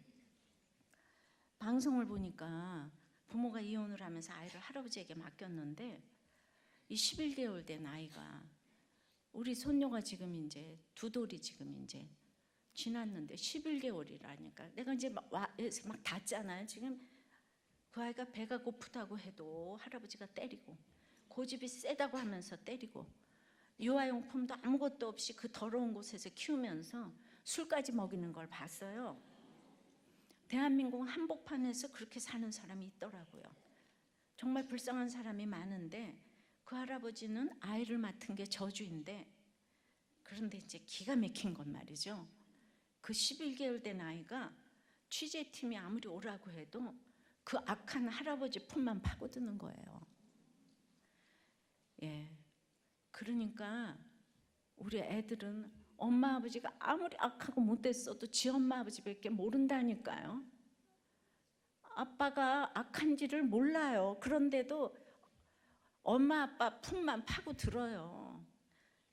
방송을 보니까 부모가 이혼을 하면서 아이를 할아버지에게 맡겼는데 이 11개월 된 아이가, 우리 손녀가 지금 이제 두 돌이 지금 이제 지났는데 11개월이라니까. 내가 이제 막 닿잖아요. 지금 그 아이가 배가 고프다고 해도 할아버지가 때리고, 고집이 세다고 하면서 때리고, 유아용품도 아무것도 없이 그 더러운 곳에서 키우면서 술까지 먹이는 걸 봤어요. 대한민국 한복판에서 그렇게 사는 사람이 있더라고요. 정말 불쌍한 사람이 많은데 그 할아버지는 아이를 맡은 게 저주인데, 그런데 이제 기가 막힌 건 말이죠. 그 11개월 된 아이가 취재팀이 아무리 오라고 해도 그 악한 할아버지 품만 파고드는 거예요. 그러니까 우리 애들은 엄마 아버지가 아무리 악하고 못됐어도 지 엄마 아버지밖에 모른다니까요. 아빠가 악한지를 몰라요. 그런데도 엄마 아빠 품만 파고들어요.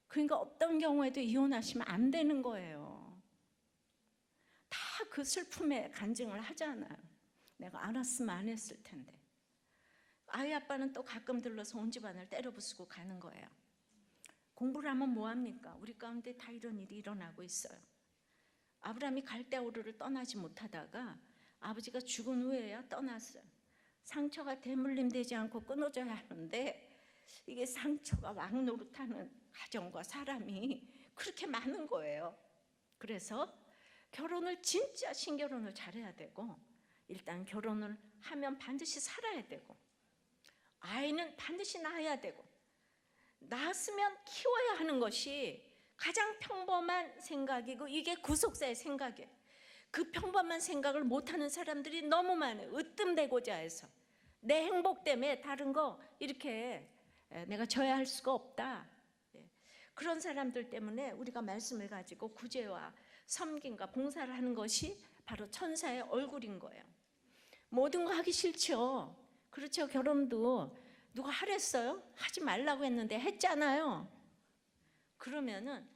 그러니까 어떤 경우에도 이혼하시면 안 되는 거예요. 다 그 슬픔에 간증을 하잖아요. 내가 알았으면 안 했을 텐데. 아이 아빠는 또 가끔 들러서 온 집안을 때려부수고 가는 거예요. 공부를 하면 뭐합니까? 우리 가운데 다 이런 일이 일어나고 있어요. 아브라함이 갈대아우르를 떠나지 못하다가 아버지가 죽은 후에야 떠났어요. 상처가 대물림되지 않고 끊어져야 하는데 이게 상처가 왕노릇하는 가정과 사람이 그렇게 많은 거예요. 그래서 결혼을 진짜 신결혼을 잘해야 되고, 일단 결혼을 하면 반드시 살아야 되고, 아이는 반드시 낳아야 되고, 낳았으면 키워야 하는 것이 가장 평범한 생각이고, 이게 구속사의 생각이에요. 그 평범한 생각을 못하는 사람들이 너무 많아요. 으뜸되고자 해서 내 행복 때문에 다른 거 이렇게 내가 져야 할 수가 없다. 그런 사람들 때문에 우리가 말씀을 가지고 구제와 섬김과 봉사를 하는 것이 바로 천사의 얼굴인 거예요. 모든 거 하기 싫죠. 그렇죠. 결혼도 누가 하랬어요? 하지 말라고 했는데 했잖아요. 그러면은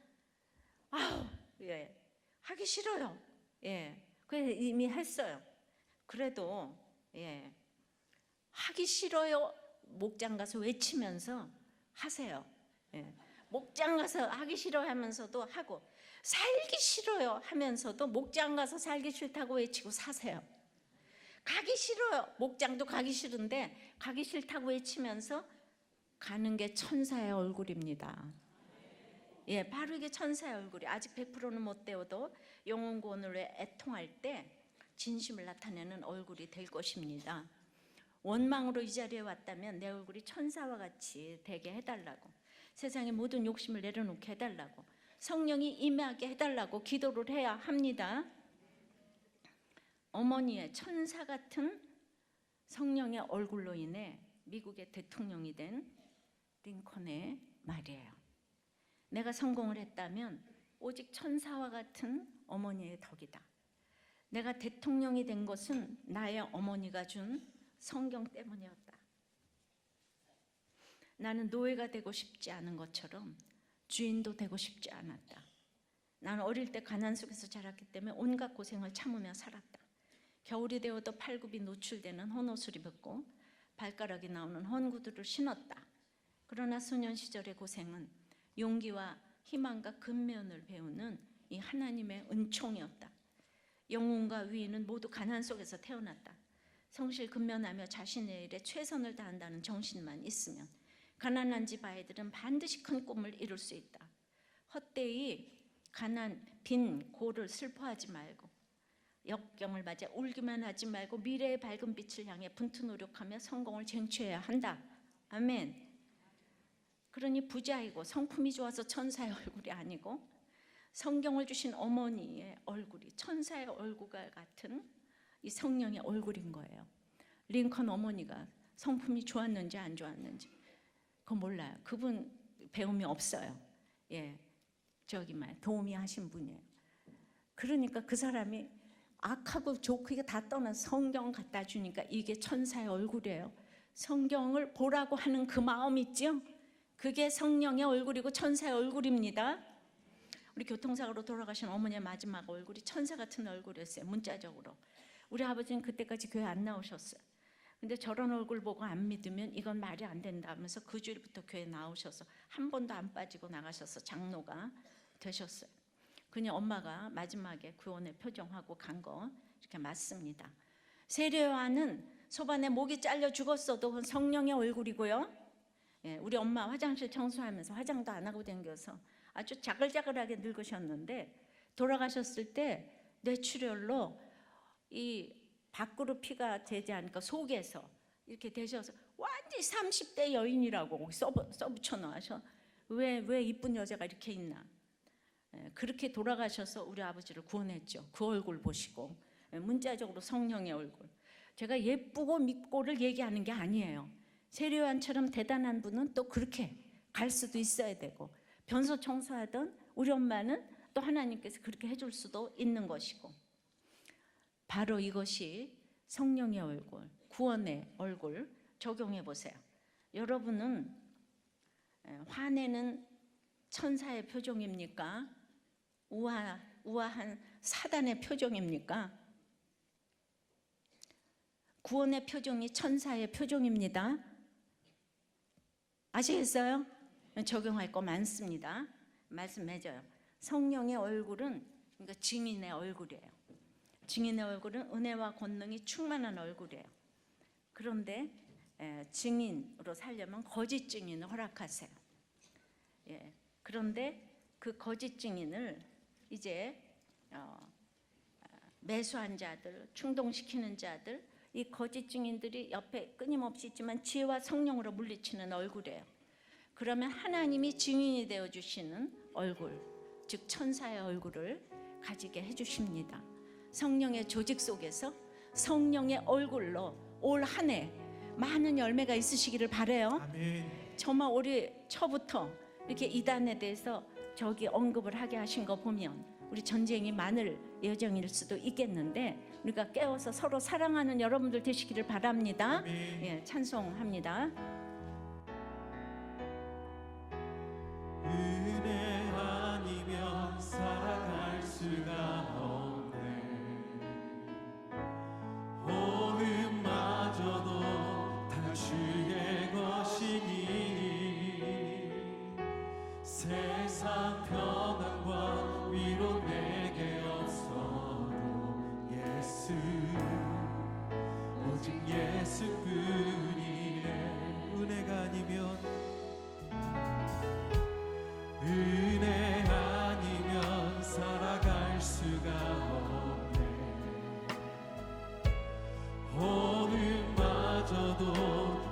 하기 싫어요. 그래서 이미 했어요. 그래도 하기 싫어요. 목장 가서 외치면서 하세요. 목장 가서 하기 싫어하면서도 하고, 살기 싫어요 하면서도 목장 가서 살기 싫다고 외치고 사세요. 가기 싫어요. 목장도 가기 싫은데 가기 싫다고 외치면서 가는 게 천사의 얼굴입니다. 바로 이게 천사의 얼굴이. 아직 100%는 못 되어도 영혼 구원을 위해 애통할 때 진심을 나타내는 얼굴이 될 것입니다. 원망으로 이 자리에 왔다면 내 얼굴이 천사와 같이 되게 해달라고, 세상의 모든 욕심을 내려놓게 해달라고, 성령이 임하게 해달라고 기도를 해야 합니다. 어머니의 천사 같은 성령의 얼굴로 인해 미국의 대통령이 된 링컨의 말이에요. 내가 성공을 했다면 오직 천사와 같은 어머니의 덕이다. 내가 대통령이 된 것은 나의 어머니가 준 성경 때문이었다. 나는 노예가 되고 싶지 않은 것처럼 주인도 되고 싶지 않았다. 나는 어릴 때 가난 속에서 자랐기 때문에 온갖 고생을 참으며 살았다. 겨울이 되어도 팔굽이 노출되는 헌옷을 입었고 발가락이 나오는 헌구들을 신었다. 그러나 소년 시절의 고생은 용기와 희망과 근면을 배우는 이 하나님의 은총이었다. 영혼과 위인은 모두 가난 속에서 태어났다. 성실 근면하며 자신의 일에 최선을 다한다는 정신만 있으면 가난한 집 아이들은 반드시 큰 꿈을 이룰 수 있다. 헛되이 가난, 빈, 고를 슬퍼하지 말고, 역경을 맞아 울기만 하지 말고 미래의 밝은 빛을 향해 분투 노력하며 성공을 쟁취해야 한다. 아멘. 그러니 부자이고 성품이 좋아서 천사의 얼굴이 아니고 성경을 주신 어머니의 얼굴이 천사의 얼굴과 같은 이 성령의 얼굴인 거예요. 링컨 어머니가 성품이 좋았는지 안 좋았는지 그건 몰라요. 그분 배움이 없어요. 예, 도우미 하신 분이에요. 그러니까 그 사람이 악하고 좋게 다 떠난 성경 갖다 주니까 이게 천사의 얼굴이에요. 성경을 보라고 하는 그 마음 있죠? 그게 성령의 얼굴이고 천사의 얼굴입니다. 우리 교통사고로 돌아가신 어머니의 마지막 얼굴이 천사 같은 얼굴이었어요. 문자적으로. 우리 아버지는 그때까지 교회 안 나오셨어요. 근데 저런 얼굴 보고 안 믿으면 이건 말이 안 된다 하면서 그 주일부터 교회 나오셔서 한 번도 안 빠지고 나가셔서 장로가 되셨어요. 그냥 엄마가 마지막에 구원의 표정하고 간 거 이렇게 맞습니다. 세례요한은 소반에 목이 잘려 죽었어도 그건 성령의 얼굴이고요. 예, 우리 엄마 화장실 청소하면서 화장도 안 하고 다녀서 아주 자글자글하게 늙으셨는데 돌아가셨을 때 뇌출혈로 이 밖으로 피가 되지 않으니까 속에서 이렇게 되셔서 완전히 30대 여인이라고 써붙여 놓으셔. 왜 이쁜 여자가 이렇게 있나. 그렇게 돌아가셔서 우리 아버지를 구원했죠. 그 얼굴 보시고. 문자적으로 성령의 얼굴. 제가 예쁘고 믿고를 얘기하는 게 아니에요. 세례요한처럼 대단한 분은 또 그렇게 갈 수도 있어야 되고, 변소 청소하던 우리 엄마는 또 하나님께서 그렇게 해줄 수도 있는 것이고, 바로 이것이 성령의 얼굴, 구원의 얼굴 적용해 보세요. 여러분은 화내는 천사의 표정입니까? 우아한 사단의 표정입니까? 구원의 표정이 천사의 표정입니다. 아시겠어요? 적용할 거 많습니다. 말씀해줘요. 성령의 얼굴은 그러니까 증인의 얼굴이에요. 증인의 얼굴은 은혜와 권능이 충만한 얼굴이에요. 그런데 증인으로 살려면 거짓 증인을 허락하세요. 예, 그런데 그 거짓 증인을 이제 매수한 자들, 충동시키는 자들, 이 거짓 증인들이 옆에 끊임없이 있지만 지혜와 성령으로 물리치는 얼굴이에요. 그러면 하나님이 증인이 되어주시는 얼굴, 즉 천사의 얼굴을 가지게 해주십니다. 성령의 조직 속에서 성령의 얼굴로 올 한 해 많은 열매가 있으시기를 바라요. 아멘. 정말 올해 초부터 이렇게 이단에 대해서 저기 언급을 하게 하신 거 보면 우리 전쟁이 많을 예정일 수도 있겠는데 우리가 깨워서 서로 사랑하는 여러분들 되시기를 바랍니다. 아멘. 예, 찬송합니다. 은혜 아니면 살아갈 수가 없네. 호흡마저도 다 주의 것이니 세상 평안과 위로 내게 없어도 예수 오직 예수뿐이네. 은혜가 아니면 은혜 아니면 살아갈 수가 없네. 호흡마저도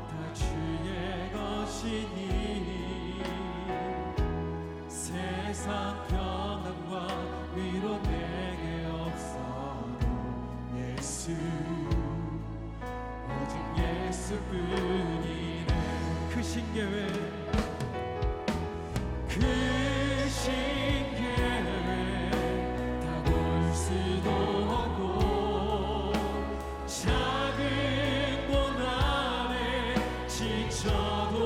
다 주의 것이니 세상 평안과 위로 내게 없어도 예수 오직 예수뿐이네. 크신 계획 크신 계획 다 볼 수도 없고 작은 고난에 지쳐도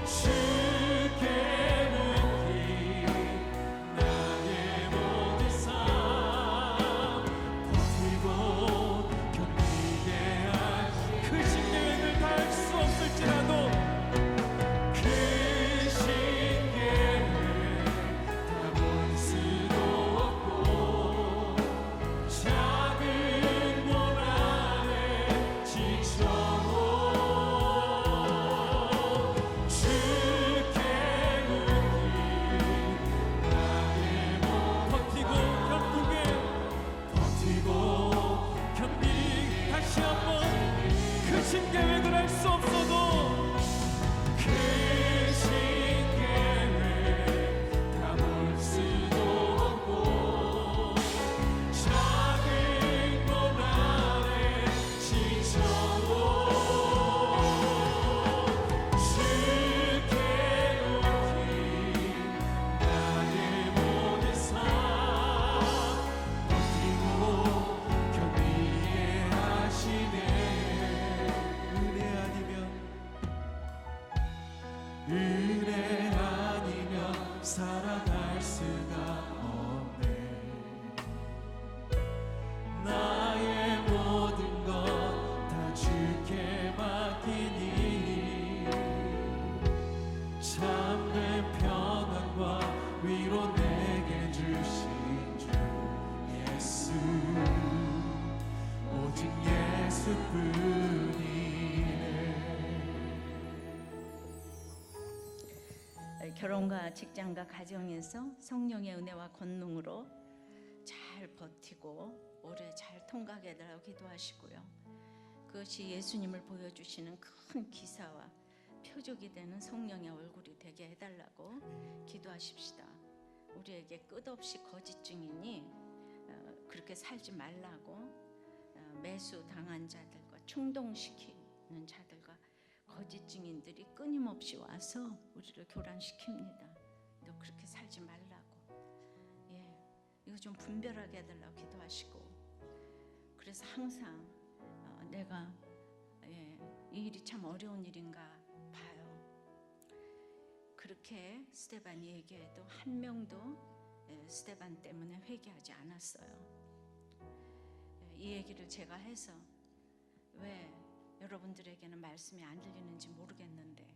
주께 묻기 나의 모든 삶 버티고 견디게 하시. 크신 계획을 다 할 수 없을지라도 크신 계획을 할 수 없어도 크신 계획 결혼과 직장과 가정에서 성령의 은혜와 권능으로 잘 버티고 오래 잘 통과하게 해달라고 기도하시고요. 그것이 예수님을 보여주시는 큰 기사와 표적이 되는 성령의 얼굴이 되게 해달라고 기도하십시다. 우리에게 끝없이 거짓 증인이 그렇게 살지 말라고 매수 당한 자들과 충동시키는 자들과 거짓 증인들이 끊임없이 와서 우리를 교란시킵니다. 너 그렇게 살지 말라고. 이거 좀 분별하게 해달라고 기도하시고, 그래서 항상 내가 이 일이 참 어려운 일인가 봐요. 그렇게 스데반이 얘기해도 한 명도 스데반 때문에 회개하지 않았어요. 이 얘기를 제가 해서 왜 여러분들에게는 말씀이 안 들리는지 모르겠는데,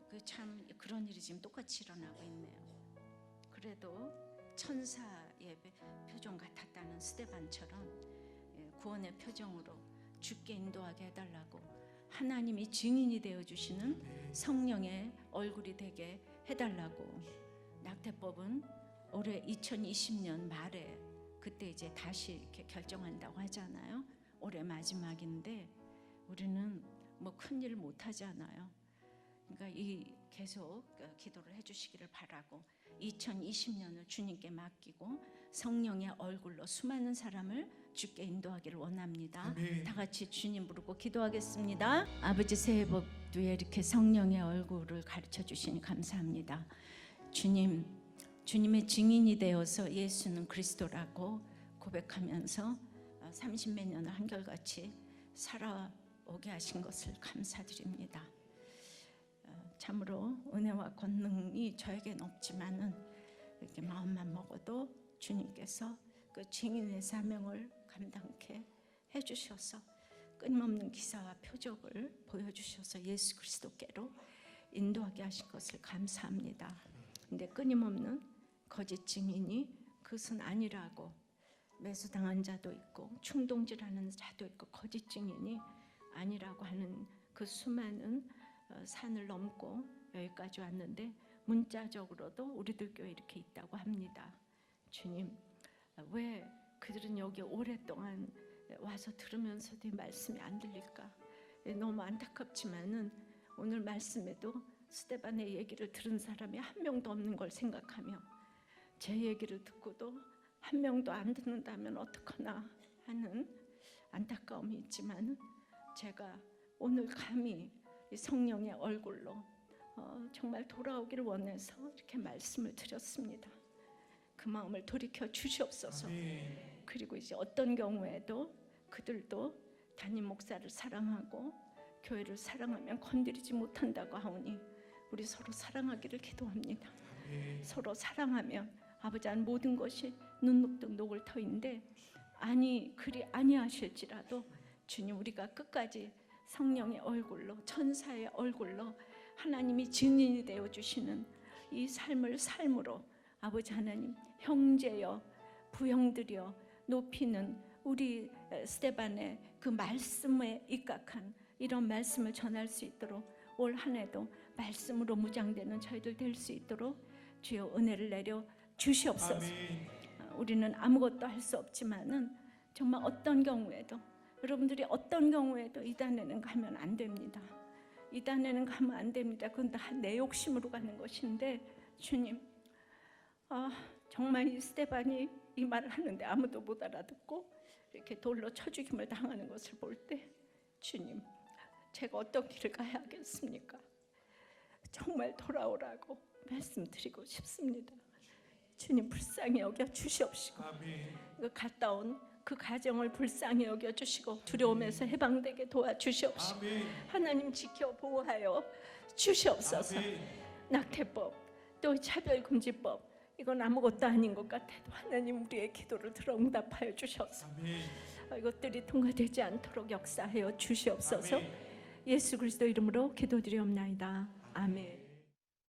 그 참 그런 일이 지금 똑같이 일어나고 있네요. 그래도 천사의 표정 같았다는 스데반처럼 구원의 표정으로 주께 인도하게 해달라고, 하나님이 증인이 되어주시는 성령의 얼굴이 되게 해달라고. 낙태법은 올해 2020년 말에 그때 이제 다시 이렇게 결정한다고 하잖아요. 올해 마지막인데 우리는 뭐 큰일 못 하잖아요. 그러니까 이 계속 기도를 해주시기를 바라고, 2020년을 주님께 맡기고 성령의 얼굴로 수많은 사람을 주께 인도하기를 원합니다. 아멘. 다 같이 주님 부르고 기도하겠습니다. 아버지, 새해 복 뒤에 이렇게 성령의 얼굴을 가르쳐 주시니 감사합니다. 주님, 주님의 증인이 되어서 예수는 그리스도라고 고백하면서 30몇 년을 한결같이 살아오게 하신 것을 감사드립니다. 참으로 은혜와 권능이 저에겐 없지만은 이렇게 마음만 먹어도 주님께서 그 증인의 사명을 감당케 해주셔서 끊임없는 기사와 표적을 보여주셔서 예수 그리스도께로 인도하게 하신 것을 감사합니다. 근데 끊임없는 거짓 증인이 그것은 아니라고, 매수당한 자도 있고 충동질하는 자도 있고 거짓 증인이 아니라고 하는 그 수많은 산을 넘고 여기까지 왔는데, 문자적으로도 우리들 교회 이렇게 있다고 합니다. 주님, 왜 그들은 여기 오랫동안 와서 들으면서도 이 말씀이 안 들릴까? 너무 안타깝지만은 오늘 말씀에도 스데반의 얘기를 들은 사람이 한 명도 없는 걸 생각하며, 제 얘기를 듣고도 한 명도 안 듣는다면 어떡하나 하는 안타까움이 있지만, 제가 오늘 감히 이 성령의 얼굴로 정말 돌아오기를 원해서 이렇게 말씀을 드렸습니다. 그 마음을 돌이켜 주시옵소서. 아멘. 그리고 이제 어떤 경우에도 그들도 담임 목사를 사랑하고 교회를 사랑하면 건드리지 못한다고 하오니 우리 서로 사랑하기를 기도합니다. 아멘. 서로 사랑하면 아버지 안 모든 것이 눈녹듯 녹을 터인데, 아니 그리 아니하실지라도 주님, 우리가 끝까지 성령의 얼굴로, 천사의 얼굴로 하나님이 증인이 되어 주시는 이 삶을 삶으로 아버지 하나님, 형제여 부형들여 높이는 우리 스데반의 그 말씀에 입각한 이런 말씀을 전할 수 있도록 올 한 해도 말씀으로 무장되는 저희들 될 수 있도록 주여 은혜를 내려 주시옵소서. 아멘. 우리는 아무것도 할 수 없지만은 정말 어떤 경우에도, 여러분들이 어떤 경우에도 이단에는 가면 안 됩니다. 이단에는 가면 안 됩니다. 그건 다 내 욕심으로 가는 것인데, 주님, 정말 이 스데반이 이 말을 하는데 아무도 못 알아듣고 이렇게 돌로 쳐 죽임을 당하는 것을 볼 때, 주님, 제가 어떤 길을 가야 하겠습니까? 정말 돌아오라고 말씀드리고 싶습니다. 주님, 불쌍히 여겨 주시옵시고, 아멘. 그 갔다 온 그 가정을 불쌍히 여겨 주시고 두려움에서 해방되게 도와주시옵시고, 아멘. 하나님 지켜 보호하여 주시옵소서. 아멘. 낙태법, 또 차별금지법, 이건 아무것도 아닌 것 같아도 하나님 우리의 기도를 들어 응답하여 주셔서 아멘. 이것들이 통과되지 않도록 역사하여 주시옵소서. 아멘. 예수 그리스도 이름으로 기도드리옵나이다. 아멘.